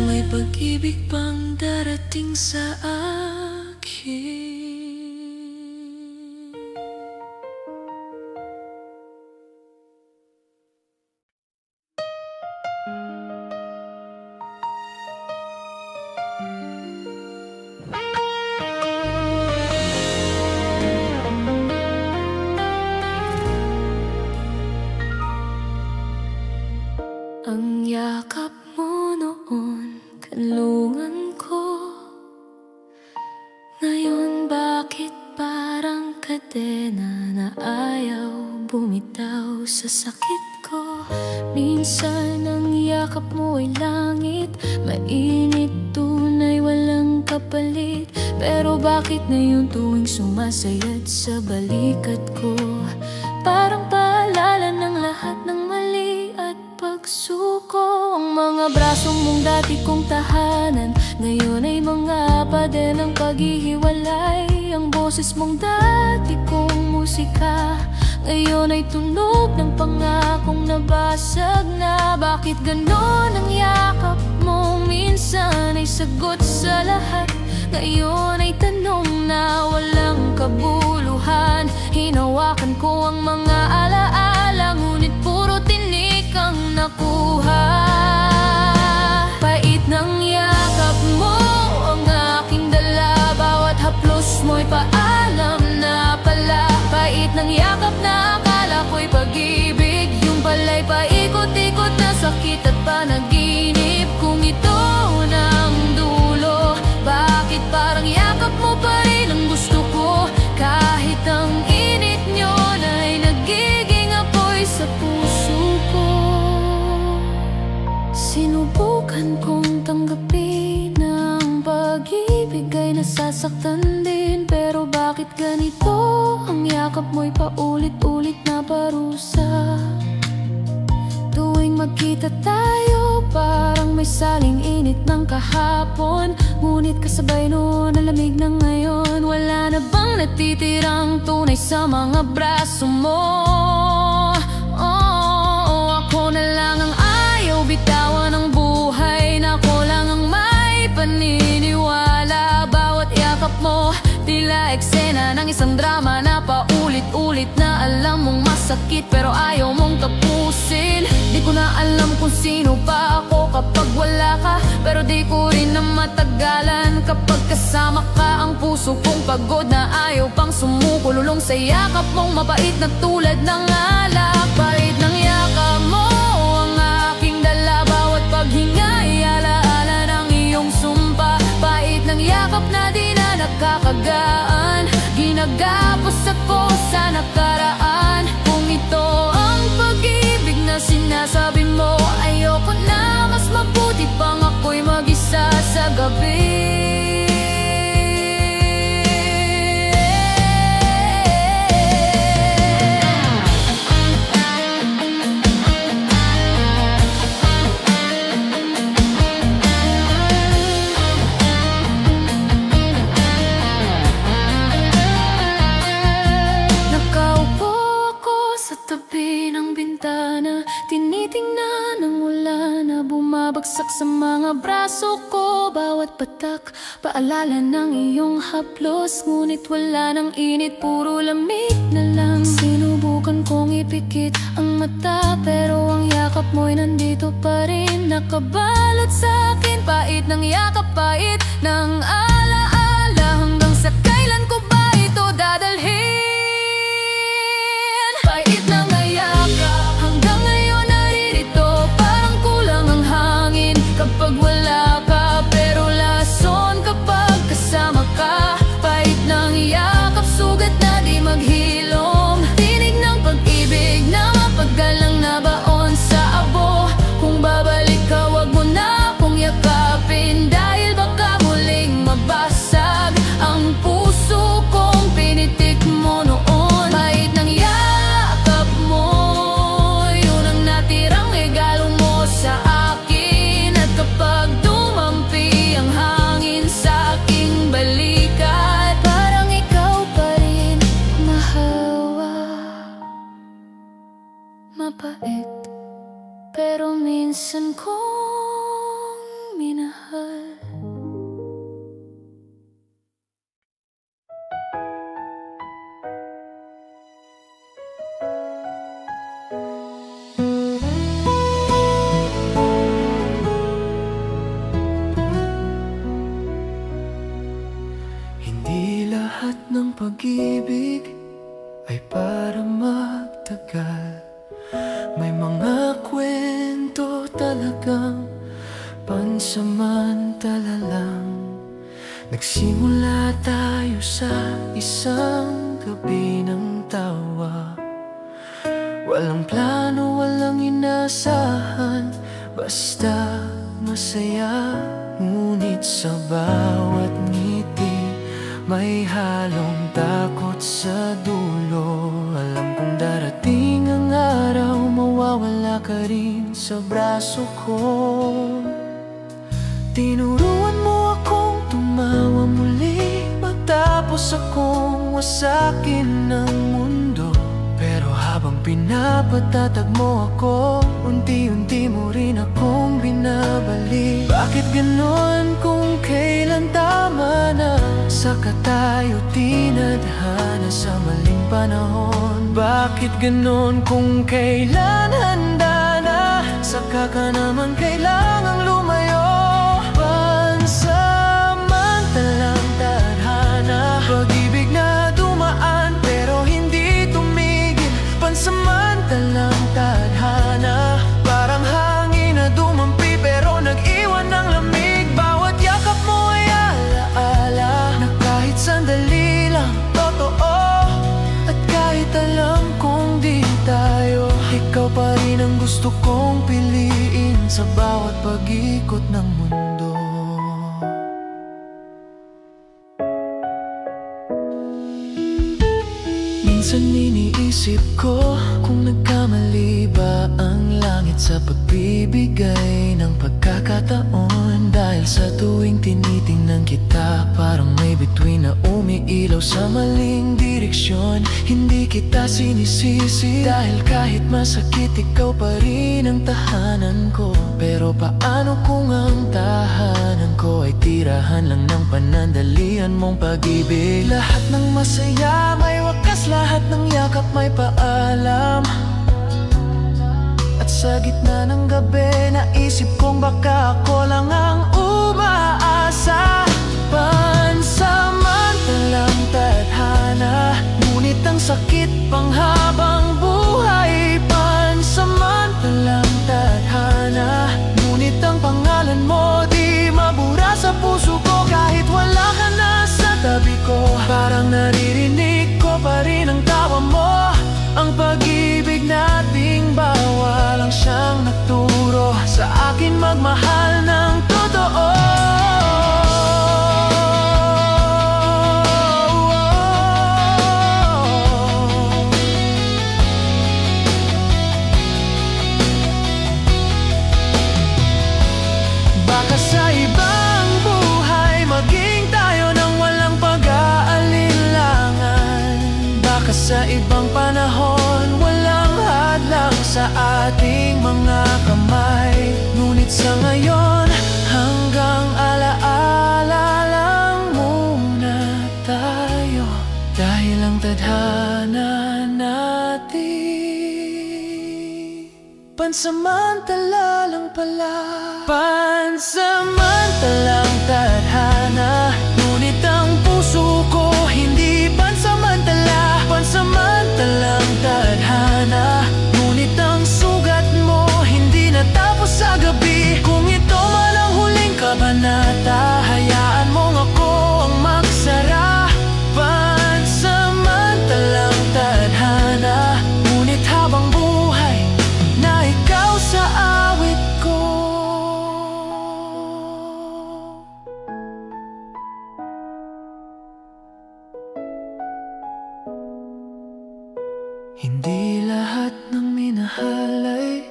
may pag-ibig pang darating sa akin. Ang yakap mo noon, kanlungan ko. Ngayon bakit parang kadena na ayaw bumitaw sa sakit ko? Minsan ang yakap mo ay langit, mainit, tunay, walang kapalit. Pero bakit ngayon tuwing sumasayad sa balikat ko, parang paalala ng lahat ng mali at pagsuko? Ang mga braso mong dati kong tahanan, ngayon ay mga pader ng paghihiwalay. Ang boses mong dati kong musika, ngayon ay tunog ng pangakong nabasag na. Bakit ganon ang yakap mo? Minsan ay sagot sa lahat, ngayon ay tanong na walang kabuluhan. Hinawakan ko ang mga alaala, ngunit puro tinik ang nakuha. Pait ng yakap mo ang aking dala, bawat haplos mo'y paalam na pala. Pait ng yakap na akala ko'y pag-ibig, yung pala'y paikot-ikot na sakit at panaginip. Kung ito ng dulo, bakit parang yakap mo pa rin ang gusto ko? Kahit ang init nyo na'y nagiging apoy sa puso ko. Sinubukan kong tanggapin ang pag-ibig ay nasasaktan din. Pero bakit ganito? Ang yakap mo'y paulit-ulit na parusa. Tuwing magkita tayo, parang may saling init ng kahapon, ngunit kasabay noon ang lamig ng ngayon. Wala na bang natitirang tunay sa mga braso mo? Oh, ako na lang ang ayaw bitawan ng buhay, na ako lang ang may paniniwala. Bawat yakap mo, tila eksena ng isang drama na paulit-ulit na alam mong masakit, pero ayaw mong tapusin. Di ko na alam kung sino pa ako kapag wala ka, pero di ko rin na matagalan kapag kasama ka. Ang puso kong pagod na ayaw pang sumuko, lulong sa yakap mong mabait na tulad ng alak. Pait ng yakap mo ang aking dala, bawat paghinga ay alaala ng iyong sumpa. Pait ng yakap na di na nakakagaan, ginagapos ako sa nakaraan. Kung ito ang pag-ibig na sinasabi mo, ayoko na, mas mabuti pang ako'y mag-isa sa gabi. Tinitingnan ang ulan na bumabagsak sa mga braso ko. Bawat patak, paalala ng iyong haplos, ngunit wala ng init, puro lamig na lang. Sinubukan kong ipikit ang mata, pero ang yakap mo'y nandito pa rin, nakabalot sa akin. Pait ng yakap, pait ng alaala, hanggang sa kailan ko ba ito dadalhin? Pait ng yakap, hanggang ngayon naririto, parang kulang ang hangin. minsan kong minahal. Hindi lahat ng pag-ibig ay para magtagal. May mga kwento talagang pansamantala lang. Nagsimula tayo sa isang gabi ng tawa. Walang plano, walang inasahan, basta masaya. Ngunit sa bawat ngiti may halong takot sa dulo. Alam kong darating ang araw, mawawala ka rin sa braso ko. Tinuruan mo akong tumawa muli matapos akong wasakin ng mundo. Pero habang pinapatatag mo ako, unti-unti mo rin akong binabalik. Bakit ganon kung kailan tama na? Saka tayo tinadhana sa maling panahon. Bakit ganon kung kailan handa na? Saka ka naman kailangang lumayo. Pansamantalang tadhana, pag-ibig na dumaan pero hindi tumigil. Pansamantalang tadhana, parang hangin na dumampi pero nag-iwan ng lamig. Bawat yakap mo ay alaala na kahit sandali lang totoo. At kahit alam kong di tayo, ikaw pa rin ang gusto kong piliin sa bawat pag-ikot ng mundo. Minsan iniisip ko kung nagkamali ba ang langit sa pagbibigay ng pagkakataon. Dahil sa tuwing tinitingnan kita, parang may bituin na umiilaw sa maling direksyon. Hindi kita sinisisi dahil kahit masakit, ikaw pa rin ang tahanan ko. Pero paano kung ang tahanan ko ay tirahan lang ng panandalian mong pag-ibig? Lahat ng masaya may wakas, lahat ng yakap may paalam. At sa gitna ng gabi, naisip kong baka ako lang ang umaasa. Pansamantalang tadhana, ngunit ang sakit panghabang buhay. Pansamantalang tadhana, ngunit ang pangalan mo di mabura sa puso ko. Kahit wala ka na sa tabi ko, parang naririnig ko pa rin ang tawa mo. Ang pag-ibig nating bawal lang siyang nagturo sa akin magmahal ng totoo. Baka sa ibang buhay maging tayo nang walang pag-aalinlangan. Baka sa ibang panahon walang hadlang sa ating mga kamay. Ngunit sa ngayon, hanggang alaala lang muna tayo. Dahil ang tadhana natin pansamantala lang pala. Pansamantalang tadhana, ngunit ang puso ko hindi pansamantala. Pansamantalang tadhana, ngunit ang sugat mo hindi natapos sa gabi. Kung ito man ang huling kabanata, hayaan mong ako ang magsara. Pansamantalang tadhana, ngunit habang buhay na ikaw sa awit ko. Hindi lahat ng minahal ay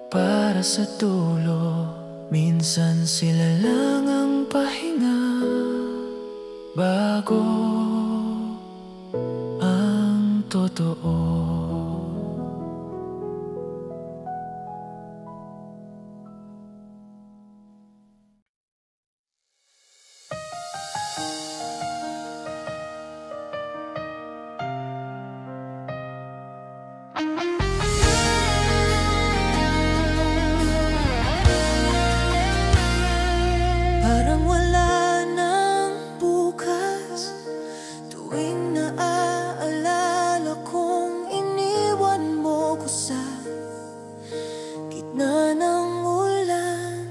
para sa dulo. Minsan sila lang ang pahinga bago ang totoo. na ng ulan.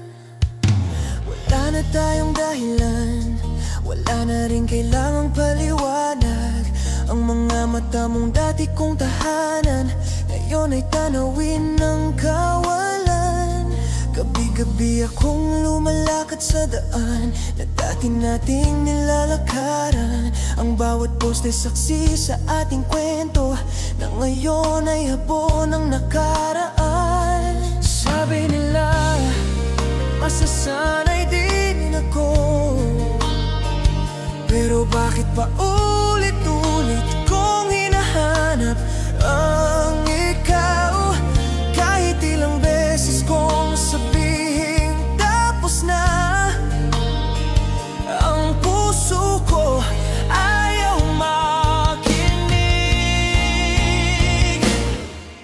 Wala na tayong dahilan, wala na rin kailangang paliwanag. Ang mga mata mong dati kong tahanan, ngayon ay tanawin ng kawalan. Gabi-gabi akong lumalakad sa daan na dati nating nilalakaran. Ang bawat poste saksi sa ating kwento na ngayon ay habo ng nakaraan. Sabi nila, masasanay din ako, pero bakit pa ulit-ulit kong hinahanap ang ikaw? Kahit ilang beses kong sabihin tapos na, ang puso ko ayaw makinig.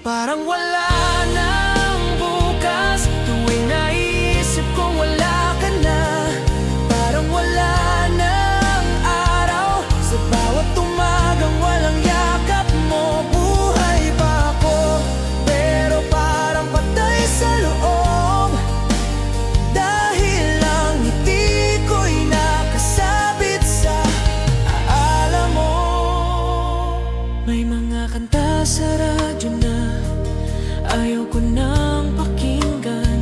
Parang wala nang bukas tuwing naisip kong wala ka na. Parang wala nang araw sa bawat umagang walang yakap mo. Buhay pa ako, pero parang patay sa loob, dahil ang ngiti ko'y nakasabit sa alam mo. May mga kanta sa radyo na ayaw ko nang pakinggan,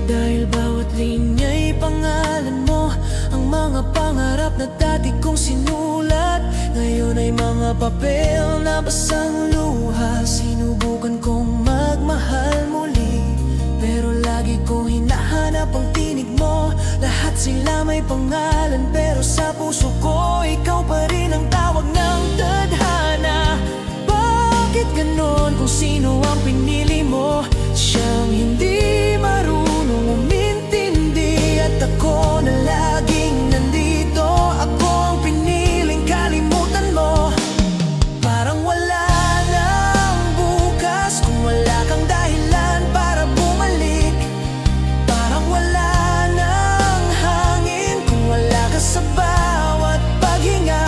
dahil bawat linya'y pangalan mo. Ang mga pangarap na dati kong sinulat, ngayon ay mga papel na basang luha. Sinubukan kong magmahal muli, pero lagi kong hinahanap ang tinig mo. Lahat sila may pangalan, pero sa puso ko ikaw pa rin ang tawag ng tadhana. Bakit ganon? Kung sino ang pinili mo, siyang hindi marunong umintindi. At ako na laging nandito, ako ang piniling kalimutan mo. Parang wala nang bukas kung wala kang dahilan para bumalik. Parang wala nang hangin kung wala ka sa bawat paghinga.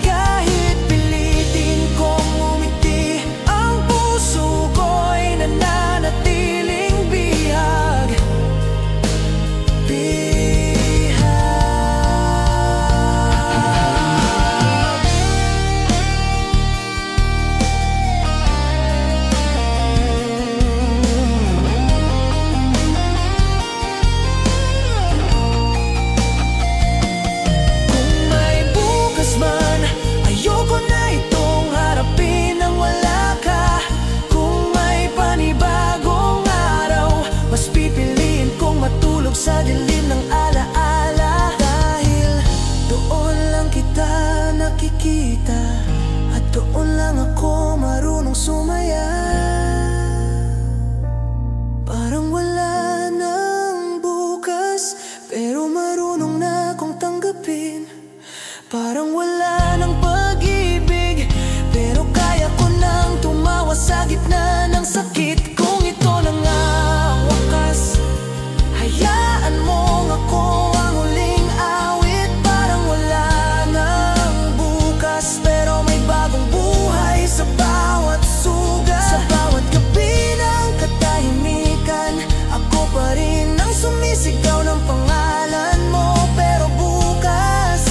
Kahit pilitin kong umiti, ang puso ko'y nananatiling bihag. Kung may bukas man, ayoko na itong harapin nang wala ka. Kung may panibagong araw, mas pipiliin kong matulog sa dilim ng alaala. Dahil doon lang kita nakikita, at doon lang ako marunong sumaya. Parang wala nang bukas, pero marunong na akong tanggapin. Parang wala nang pag-ibig, pero kaya ko nang tumawa sa gitna ng sakit. Kung ito na nga ang wakas, hayaan mong ako ang huling awit. Parang wala nang bukas, pero may bagong buhay sa bawat sugat. Sa bawat gabi ng katahimikan, ako pa rin ang sumisigaw ng pangalan mo. Pero bukas,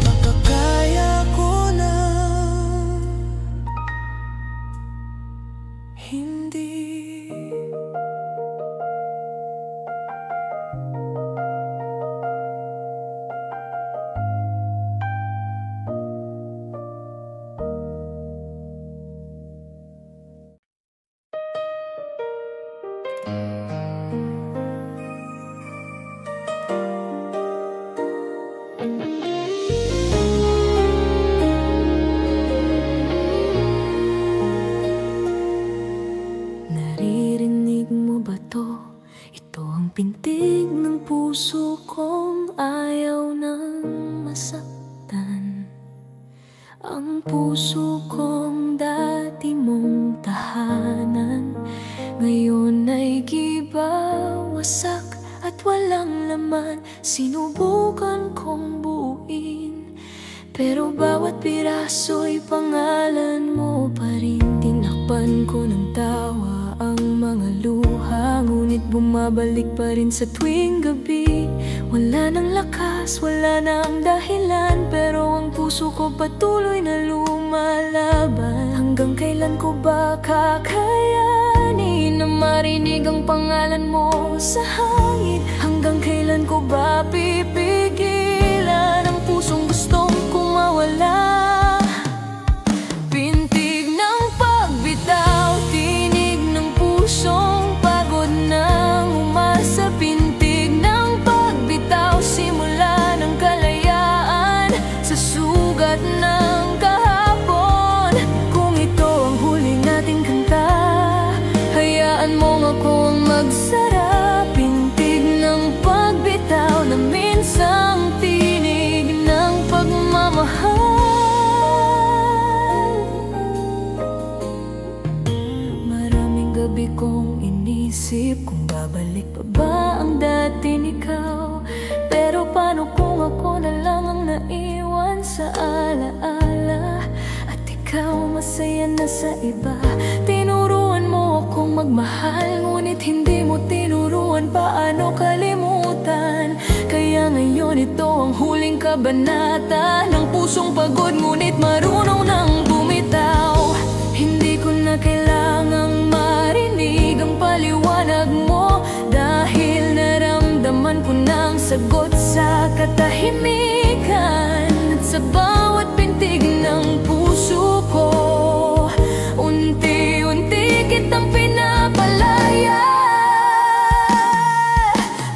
makakaya ko na hindi. Naririnig mo ba to? Ito ang pintig ng puso kong ayaw nang masaktan. Ang puso kong dati mong tahanan, ngayon ay giba, wasak at walang laman. Sinubukan kong buuin, pero bawat piraso'y pangalan mo pa rin. Tinakpan ko ng tawa ang mga mga luha, ngunit bumabalik pa rin sa tuwing gabi. Wala nang lakas, wala nang dahilan, pero ang puso ko patuloy na lumalaban. Hanggang kailan ko ba kakayanin na marinig ang pangalan mo sa hangin? Hanggang kailan ko ba pipigilan ang pusong gustong kumawala? Pintig ng pagbitaw, tinig ng pusong pagod nang umasa. Pintig ng pagbitaw, simula ng kalayaan sa sugat ng kahapon. Kung ito ang huli nating kanta, hayaan mo ako ang magsara. Pintig ng pagbitaw na minsang tinig ng pagmamahal. Gabi kong inisip kung babalik pa ba ang dating ikaw. Pero paano kung ako na lang ang naiwan sa alaala, at ikaw masaya na sa iba? Tinuruan mo akong magmahal, ngunit hindi mo tinuruan paano kalimutan. Kaya ngayon ito ang huling kabanata ng pusong pagod, ngunit marunong nang bumitaw. Hindi ko na kailangang marinig ang paliwanag mo, dahil naramdaman ko ng sagot sa katahimikan. At sa bawat pintig ng puso ko, unti-unti kitang pinapalaya.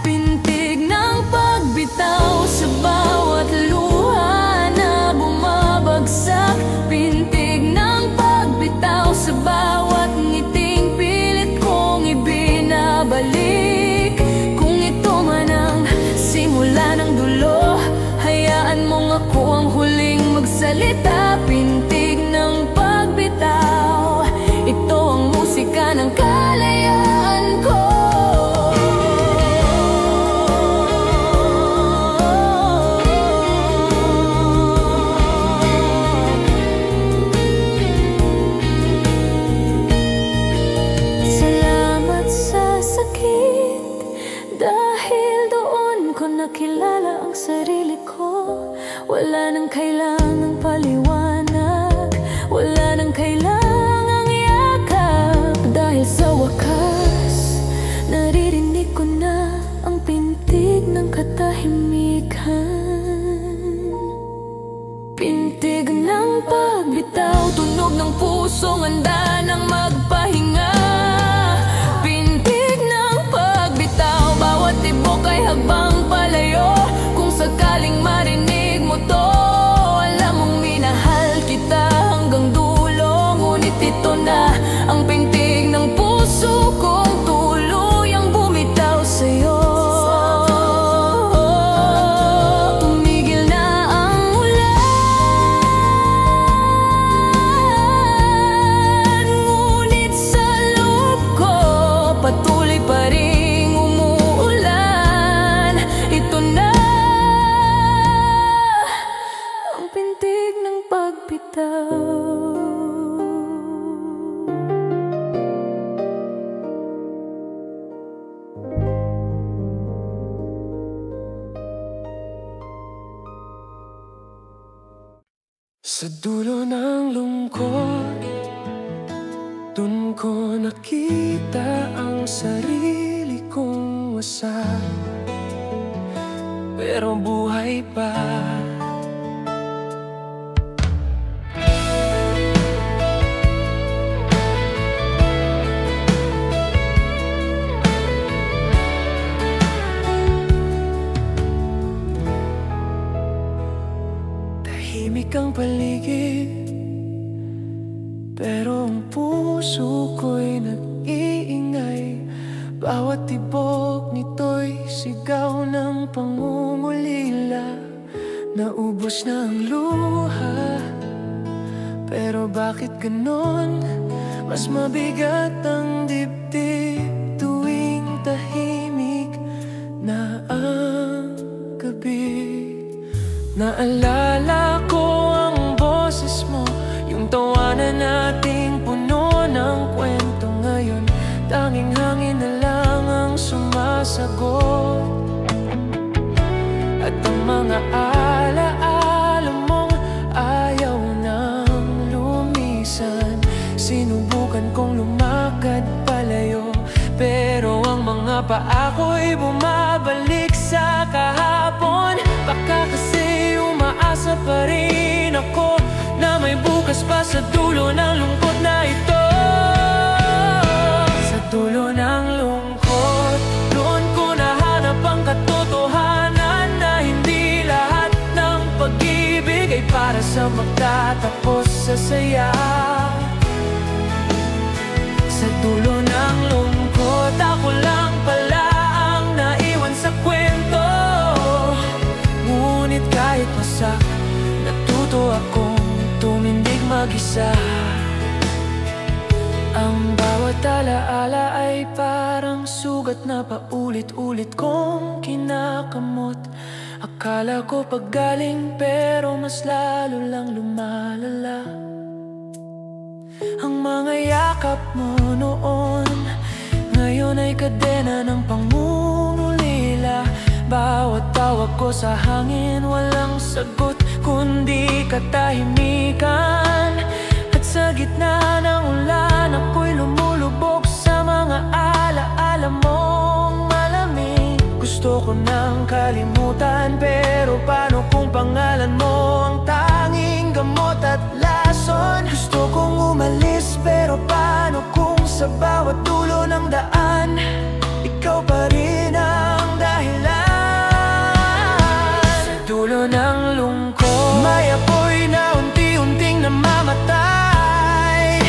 Pintig ng pagbitaw sa bawat luha na bumabagsak. Pintig ng pagbitaw sa bawat ngiting pilit kong ibinabalik. Kung ito man ang simula ng dulo, hayaan mong ako ang huling magsalita. Pintig ng pagbitaw, ito ang musika ng kalayaan ko. Nakilala ang sarili ko. Wala nang kailangang paliwanag, wala nang kailangang yakap. Dahil sa wakas, naririnig ko na ang pintig ng katahimikan. Pintig ng pagbitaw, tunog ng pusong handa ng magpahinga. Pintig ng pagbitaw, bawat tibok ay hagbang palayo. Kung sakaling marinig mo to, alam mong minahal kita hanggang dulo. Ngunit ito na ang pintig ng puso kong tuluyang bumitaw sa'yo. Tumigil na ang ulan, ngunit sa loob ko patuloy pa rin umuulan. Ito na ang pintig ng pagbitaw. Sa dulo ng lungkot, dun ko nakita ang sarili kong wasak, pero buhay pa. Tahimik ang paligid, pero ang puso ko'y nag-iingay. Bawat tibok nito'y sigaw ng pangungulila. Naubos na ang luha, pero bakit ganon? Mas mabigat ang dibdib tuwing tahimik na ang gabi. Naalala ko ang boses mo, yung tawanan nating puno ng kwento. Ngayon tanging hangin na lang ang sumasagot. At ang mga alaala mong ayaw nang lumisan. Sinubukan kong lumakad palayo, pero ang mga paa ko'y bumabalik sa kahapon. Baka kasi umaasa pa rin ako na may bukas pa sa dulo ng lungkot na ito. Sa dulo ng lungkot, doon ko nahanap ang katotohanan na hindi lahat ng pag-ibig ay para sa magtatapos sa saya. Sa dulo ng lungkot, ako lang pala ang naiwan sa kwento. Ngunit kahit wasak, natuto akong tumindig mag-isa. Ang bawat alaala ay parang sugat na paulit-ulit kong kinakamot. Akala ko paggaling pero mas lalo lang lumalala. Ang mga yakap mo noon, ngayon ay kadena ng pangungulila. Bawat tawag ko sa hangin, walang sagot kundi katahimikan. At sa gitna ng ulan, ako'y lumulubog sa mga alaala mong malamig. Gusto ko nang kalimutan, pero paano kung pangalan mo ang tanging gamot at lason? Gusto kong umalis, pero paano kung sa bawat dulo ng daan ikaw pa rin ang dahilan? Sa dulo ng lungkot, may apoy na unti-unting namamatay.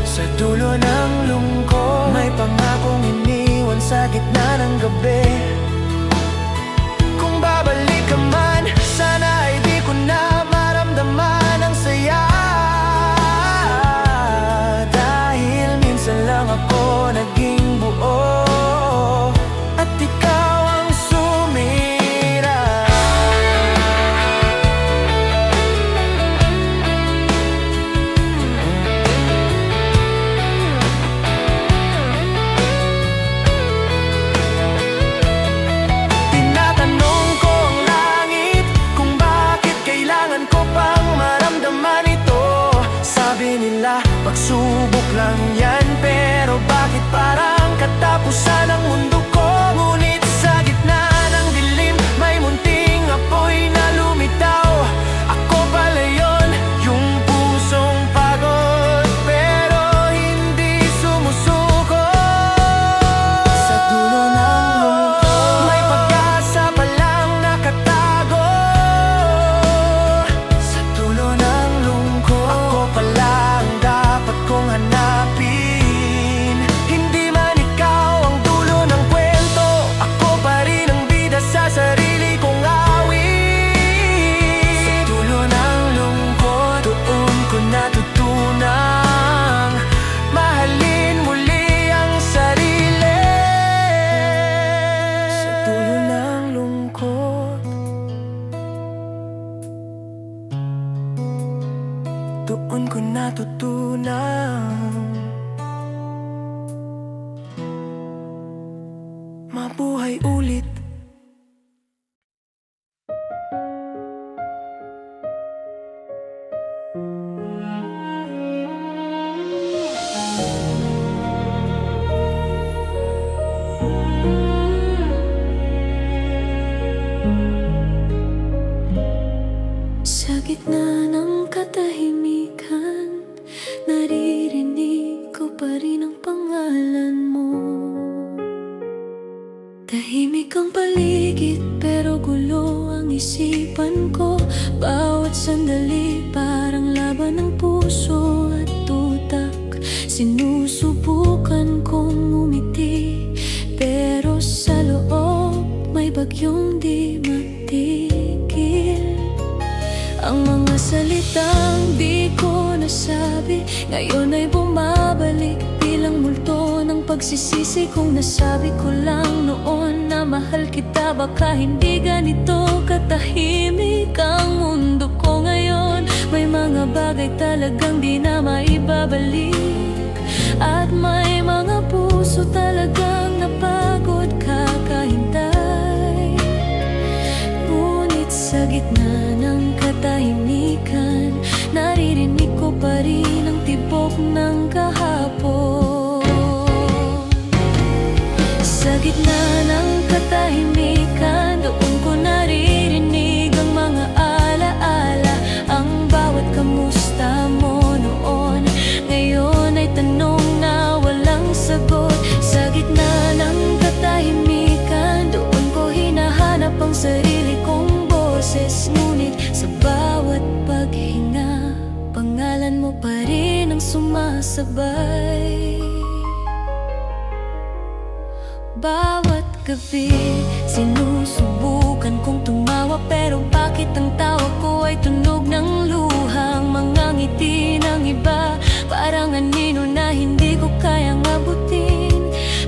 Sa dulo ng lungkot, may pangakong iniwan sa gitna ng gabi. Kung babalik ka man, sana ay di ko na maramdaman ang saya. Dahil minsan lang ako naging buo, at ikaw ang sumira. Tinatanong ko ang langit kung bakit kailangan ko pang maramdaman ito. Sabi nila pagsubok lang yan, pero bakit parang katapusan ang mundo ko? Ngunit sa gitna ng dilim, may munting apoy na lumitaw. Ako pala yun, yung pusong pagod pero hindi sumusuko. Sa dulo ng lungkot, may pag-asa palang nakatago. Sa dulo ng lungkot, ako pala ang dapat kong hanapin. Hindi man ikaw ang dulo ng kwento, ako pa rin ang bida sa sarili kong awit. Sa dulo ng lungkot, doon ko natutunang mahalin muli ang sarili. Sa dulo ng lungkot, doon ko natutunang mabuhay ulit. Sa gitna ng katahimikan, naririnig ko pa rin ang pangalan mo. Tahimik ang paligid pero gulo ang isipan ko. Bawat sandali parang laban ng puso at tutak. Sinusubukan kong umiti, pero sa loob may bagyong di matigil. Ang mga salitang di ko nasabi ngayon ay bumabalik bilang multo ng pagsisisi. Kung nasabi ko lang noon na mahal kita, baka hindi ganito katahimik ang mundo ko ngayon. May mga bagay talagang di na maibabalik, at may mga puso puso talagang napagod kakahintay. Ngunit sa gitna ng katahimikan, naririnig ko pa rin ang tibok ng kahapon. Sa gitna ng katahimikan, doon ko naririnig ang mga alaala. Ang bawat kamusta mo noon, ngayon ay tanong na walang sagot. Sa gitna ng katahimikan, doon ko hinahanap ang sarili kong boses. Ngunit sa bawat paghinga, pangalan mo pa rin ang sumasabay. Bawat gabi, sinusubukan kong tumawa, pero bakit ang tawa ko ay tunog ng luhang mga ngiti ng iba? Parang anino na hindi ko kayang abutin.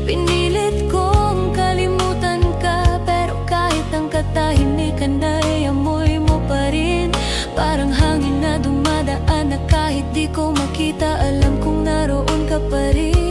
Pinilit kong kalimutan ka, pero kahit ang katahimikan ay amoy mo pa rin. Parang hangin na dumadaan na kahit di ko makita, alam kong naroon ka pa rin.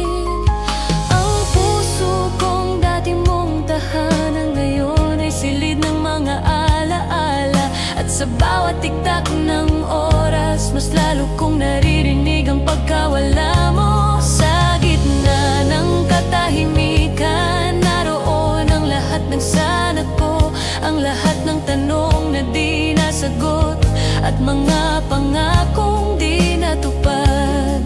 Ngayon ay silid ng mga alaala, at sa bawat tiktak ng oras, mas lalo kong naririnig ang pagkawala mo. Sa gitna ng katahimikan, naroon ang lahat ng sana ko, ang lahat ng tanong na di nasagot, at mga pangakong di natupad.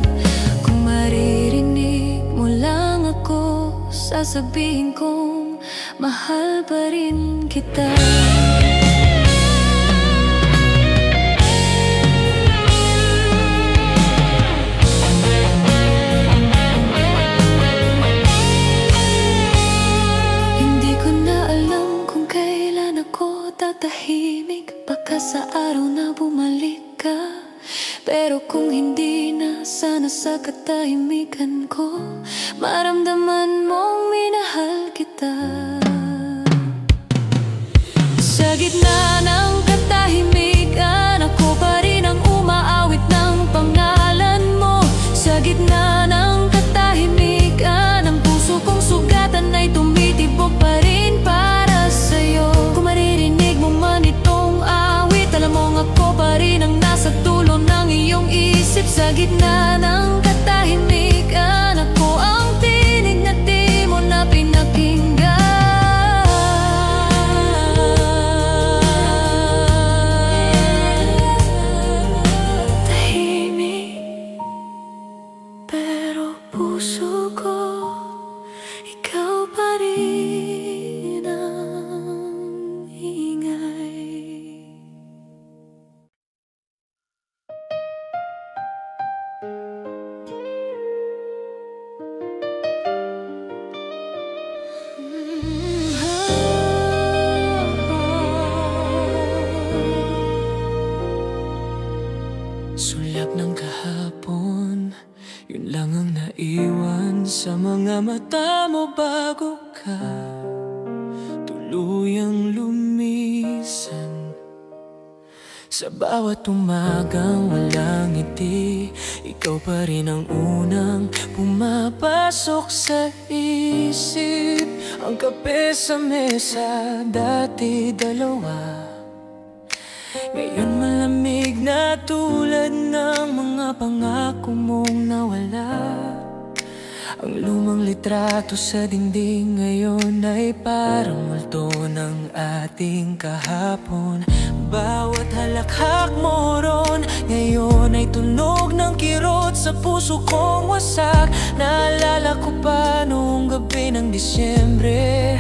Kung maririnig mo lang ako, sasabihin kong mahal pa rin kita. Hindi ko na alam kung kailan ako tatahimik, baka sa araw na bumalik ka. Pero kung hindi na, sana sa katahimikan ko maramdaman mong minahal kita. Sa gitna ng katahimikan, ako pa rin ang umaawit ng pangalan mo. Sa gitna ng katahimikan, ang puso kong sugatan ay tumitibok pa rin para sa'yo. Kung maririnig mo man itong awit, alam mong ako pa rin ang nasa dulo ng iyong isip. Sa gitna ng katahimikan, ako ang tinig na di mo na pinakinggan. Puso ko, ikaw pa rin ang ingay. Sulyak ng kahapon, yun lang ang naiwan sa mga mata mo bago ka tuluyang lumisan. Sa bawat umagang walang ngiti, ikaw pa rin ang unang pumapasok sa isip. Ang kape sa mesa, dati dalawa, ngayon malamig na tulad ng mga pangako mong nawala. Ang lumang litrato sa dingding ngayon ay parang multo ng ating kahapon. Bawat halakhak mo ron, ngayon ay tunog ng kirot sa puso kong wasak. Naalala ko pa noong gabi ng Disyembre,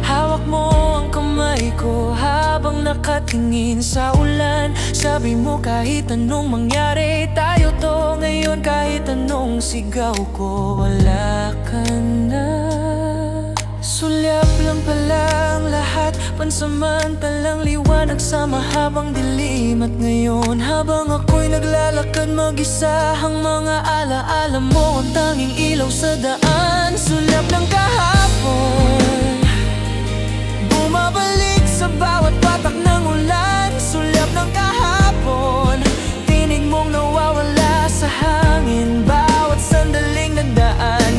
hawak mo ang kamay ko habang nakatingin sa ulan. Sabi mo kahit anong mangyari, tayo to. Ngayon kahit anong sigaw ko, wala ka na. Sulyap lang pala ang lahat, pansamantalang liwanag sa mahabang dilim. At ngayon habang ako'y naglalakad mag-isa, ang mga alaala mo ang tanging ilaw sa daan. Sulyap ng kahapon, bumabalik sa bawat patak ng ulan. Sulyap ng kahapon, tinig mong nawawala sa hangin. Bawat sandaling nagdaan,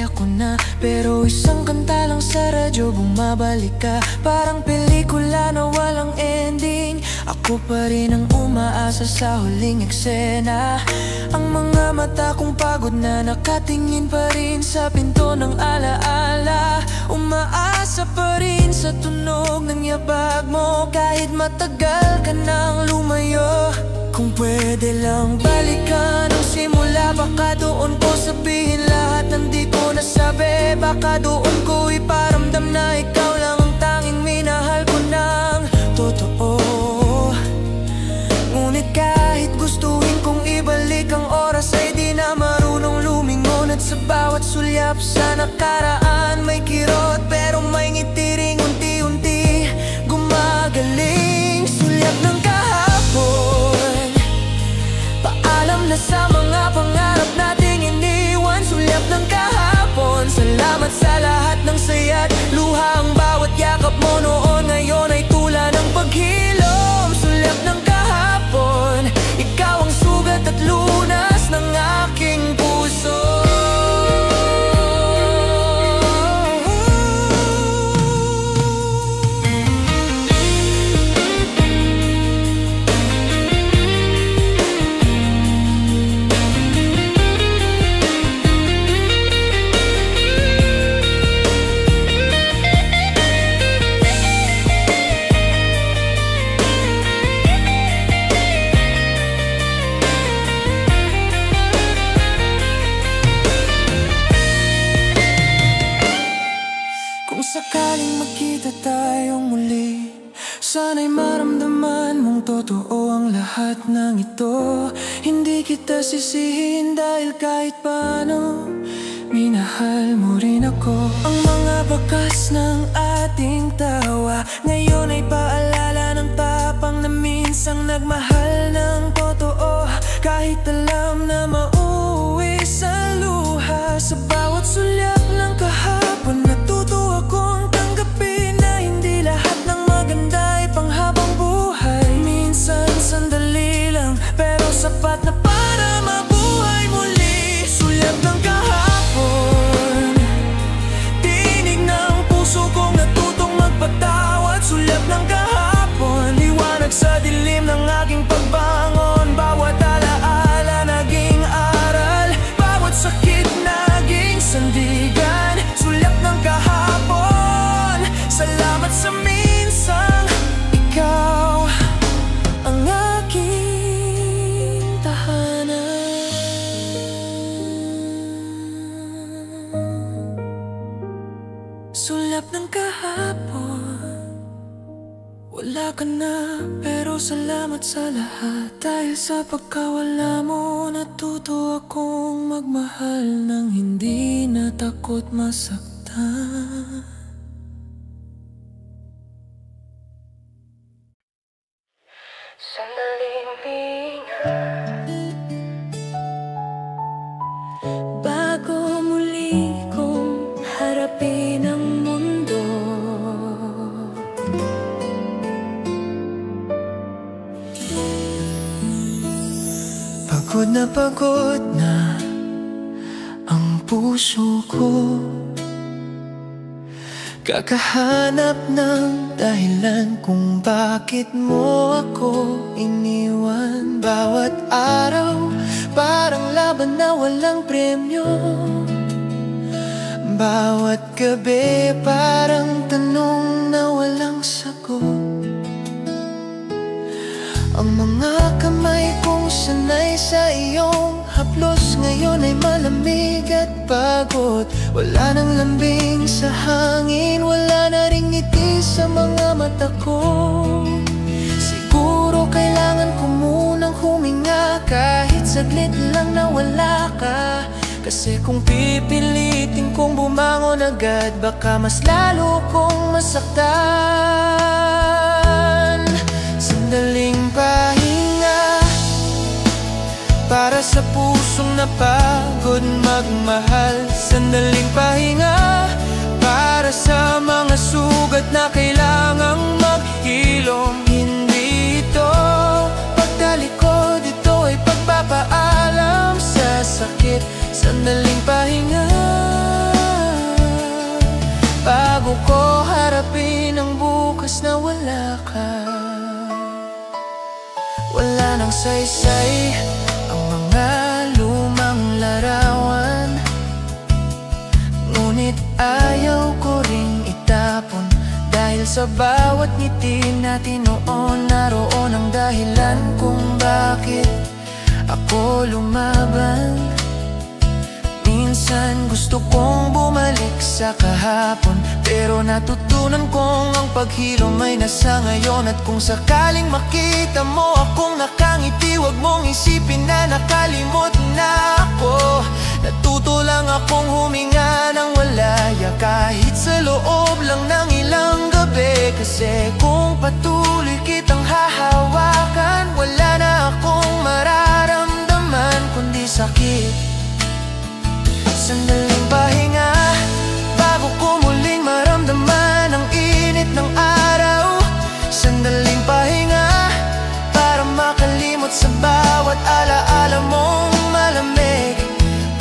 kaya ko na. Pero isang kanta lang sa radyo, bumabalik ka. Parang pelikula na walang ending. Ako pa rin ang umaasa sa huling eksena. Ang mga mata kong pagod na nakatingin pa rin sa pinto ng alaala. Umaasa pa rin sa tunog ng yabag mo, kahit matagal ka nang lumayo. Kung pwede lang balikan ang simula, baka doon ko sabihin lahat ng di ko nasabi. Baka doon ko iparamdam na ikaw lang ang tanging minahal ko ng totoo. Ngunit kahit gustuhin kong ibalik ang oras, ay di na marunong lumingon. At sa bawat sulyap sa nakaraan may kirot, pero may ngiti ring unti-unti gumagaling. Sulyap ng kahapon, paalam na sa mga pangarap nating iniwan. Sulyap ng kahapon, salamat sa lahat ng saya't luha. Ang bawat yakap mo noon ngayon ay tula ng paghilom. Sulyap ng kahapon, ikaw ang sugat at lunas ng aking puso. Sakaling magkita tayong muli, sana'y maramdaman mong totoo ang lahat ng ito. Hindi kita sisihin dahil kahit paano minahal mo rin ako. Ang mga bakas ng ating tawa ngayon ay paalala ng tapang na minsang nagmahal ng totoo. Kahit alam na mauwi sa luha, sa bawat sulyap ng kahapon natuto akong tanggapin na hindi lahat ng maganda ay panghabang buhay. Minsan sandali lang, pero sapat na para mabuhay muli. Sulyap ng kahapon, tinig ng puso kong natutong magpatawad. Sulyap ng kahapon, liwanag sa dilim ng aking pagbangon. Bawat alaala naging aral, bawat sakit naging sandigan. Sulyap ng kahapon, salamat sa minsang ikaw ang aking tahanan. Sulyap ng kahapon, wala ka na, pero salamat sa lahat. Dahil sa pagkawala mo, natuto akong magmahal nang hindi na takot masaktan. Sandaling hinga bago muli kong harapin ang mundo. Pagod na ang puso ko, kakahanap ng dahilan kung bakit mo ako iniwan. Bawat araw parang laban na walang premyo, bawat gabi parang tanong na walang sagot. Ang mga kamay kong sanay sa iyong haplos ngayon ay malamig at pagod. Wala nang lambing sa hangin, wala na ring ngiti sa mga mata ko. Siguro kailangan ko munang huminga, kahit saglit lang na wala ka. Kasi kung pipilitin kong bumangon agad, baka mas lalo kong masaktan. Sandaling pahinga para sa pusong napagod magmahal. Sandaling pahinga para sa mga sugat na kailangang maghilom. Hindi ito pagtalikod, ito ay pagpapaalam sa sakit. Sandaling pahinga. saysay ang mga lumang larawan, ngunit ayaw ko ring itapon. Dahil sa bawat ngiti natin noon, naroon ang dahilan kung bakit ako lumaban. Minsan gusto kong bumalik sa kahapon, pero natutunan kong ang paghilom ay nasa ngayon. At kung sakaling makita mo akong nakangiti, huwag mong isipin na nakalimot na ako. Natuto lang akong huminga ng walaya, kahit sa loob lang ng ilang gabi. Kasi kung patuloy kitang hahawakan, wala na akong mararamdaman kundi sakit. Sandaling pahinga bago ko muling maramdaman ang init ng araw. Sandaling pahinga para makalimot sa bawat alaala mong malamig.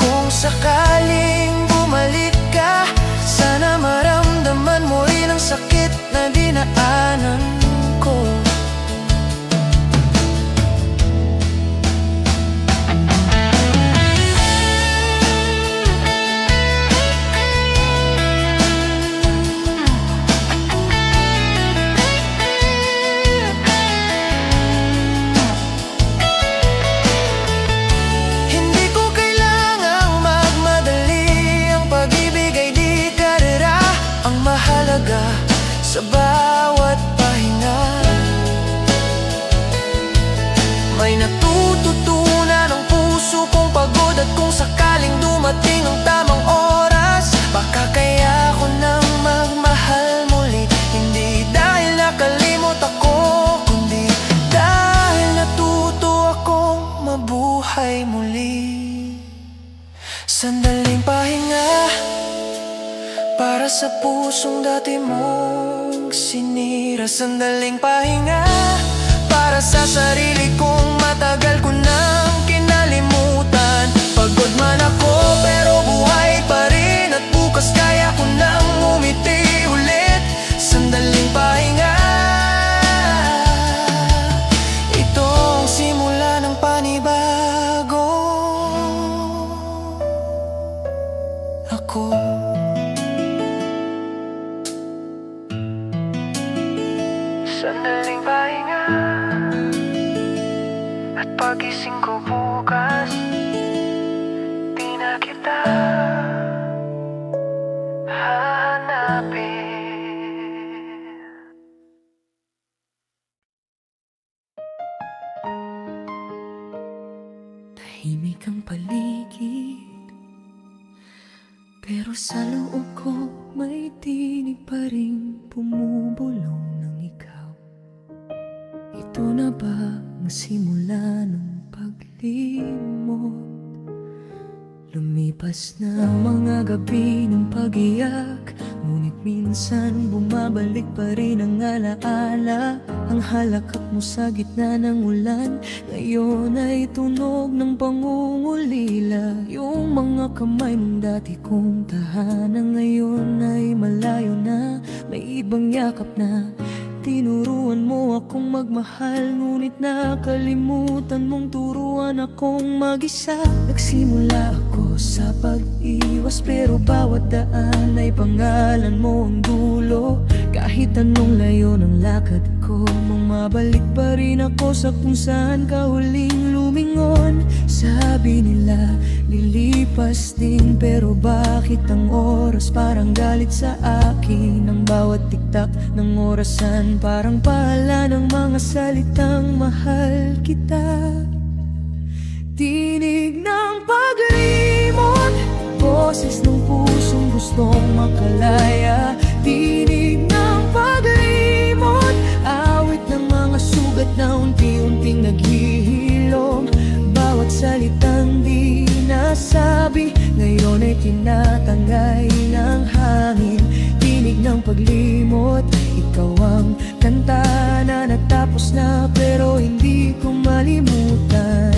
Kung sakaling bumalik ka, sana maramdaman mo rin ang sakit na dinaanan ko. Sa bawat pahinga may natututunan ang puso kong pagod. At kung sakaling dumating ang tamang oras, baka kaya ko nang magmahal muli. Hindi dahil nakalimot ako, kundi dahil natuto akong mabuhay muli. Sandaling pahinga para sa pusong dati mong sinira. Sandaling pahinga para sa sarili kong matagal ko nang kinalimutan. Pagod man ako pero buhay pa rin, at bukas kaya ko nang umiti ulit. Sandaling pahinga, ito ang simula ng panibago ako. Sandaling pahinga, at pagising ko bukas, di na kita hahanapin. Tahimik ang paligid, pero sa loob ko may tinig pa rin bumubulong ng ikaw. Ito na ba ang simula ng paglimot? Lumipas na mga gabi ng pag-iyak, ngunit minsan bumabalik pa rin ang alaala. Ang halakhak mo sa gitna ng ulan, ngayon ay tunog ng pangungulila. Yung mga kamay mong dati kong tahanan, ngayon ay malayo na, may ibang yakap na. Tinuruan mo akong magmahal, ngunit nakalimutan mong turuan akong mag-isa. Nagsimula ako sa pag-iwas, pero bawat daan ay pangalan mo ang dulo. Kahit anong layo ng lakad ko, mabalik pa rin ako sa kung saan ka huling lumingon. Sabi nila lilipas din, pero bakit ang oras parang galit sa akin? Ang bawat tiktak ng orasan parang pala ng mga salitang mahal kita. Tinig ng paglimot, boses ng pusong gustong makalaya. Tinig ng paglimot, awit ng mga sugat na unti-unting naghihilom. Bawat salitang di nasabi, ngayon ay tinatangay ng hangin. Tinig ng paglimot, ikaw ang kanta na natapos na pero hindi ko malimutan.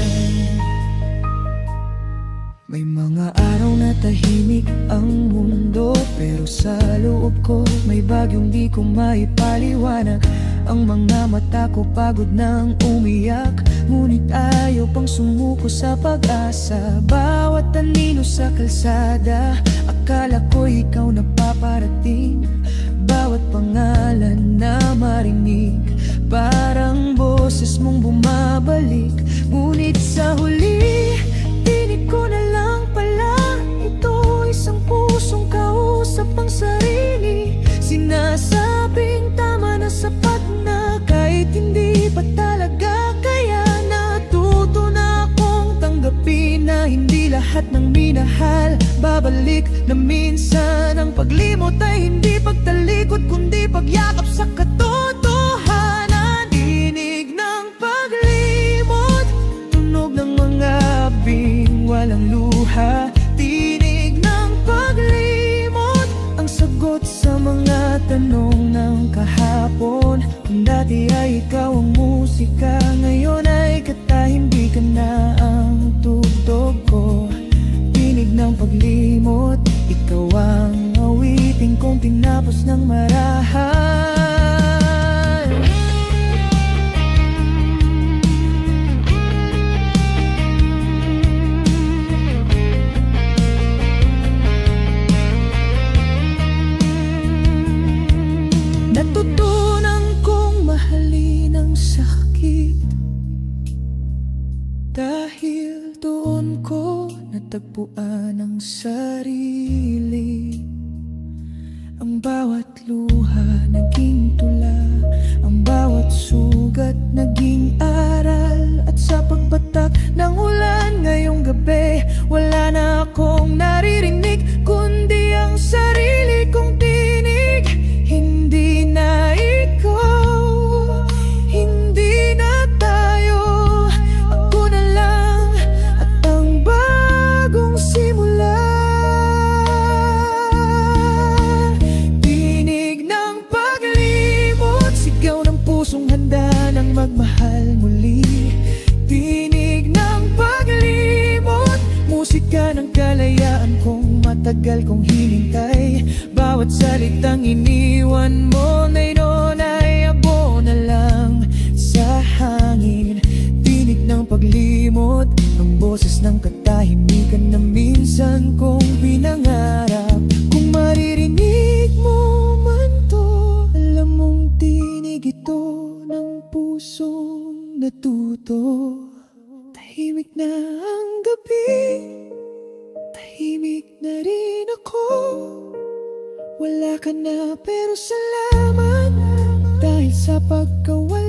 May mga araw na tahimik ang mundo, pero sa loob ko may bagyong di ko maipaliwanag. Ang mga mata ko pagod nang umiyak, ngunit ayaw pang sumuko sa pag-asa. Bawat anino sa kalsada, akala ko ikaw na paparating. Bawat pangalan na marinig, parang boses mong bumabalik. Ngunit sa huli, tinig ko na lang pala, ito isang pusong kausap ang sarili. Sinasabing tama na, sapat na, kahit hindi pa talaga. Kaya natuto na akong tanggapin na hindi lahat ng minahal babalik. Na minsan ang paglimot ay hindi pagtalikod, kundi pagyakap sa katotohanan. Tinig ng paglimot, tunog ng mga abing walang luha. Tinig ng paglimot, ang sagot sa mga tanong ng kahapon. Kung dati ay ikaw ang musika, ngayon ay katahimik na ang tugtog ko. Tinig ng paglimot, ikaw ang awitin kong tinapos ng marahal. Natutunan kong mahalin ang sakit, dahil doon ko natagpuan ang sarili. Ang bawat luha naging tula, ang bawat sugat naging aral. At sa pagbatak ng ulan ngayong gabi, wala na akong naririnig, kundi ang sarili kong tinig. Hindi na ikaw, hindi na tayo, ako na lang at ang bagong simula. Tinig ng paglimot, sigaw ng pusong handa ng magmahal muli. Tinig ng paglimot, musika ng kalayaan kong matagal kong hinintay. Bawat salitang iniwan mo ngayon ay abo na lang sa hangin. Tinig ng paglimot, ang boses ng katahimikan na minsan kong pinangarap. Kung maririnig mo man to, alam mong tinig ito ng pusong natuto. Tahimik na ang gabi, tahimik na rin ako. Wala ka na pero salamat, dahil sa pagkawala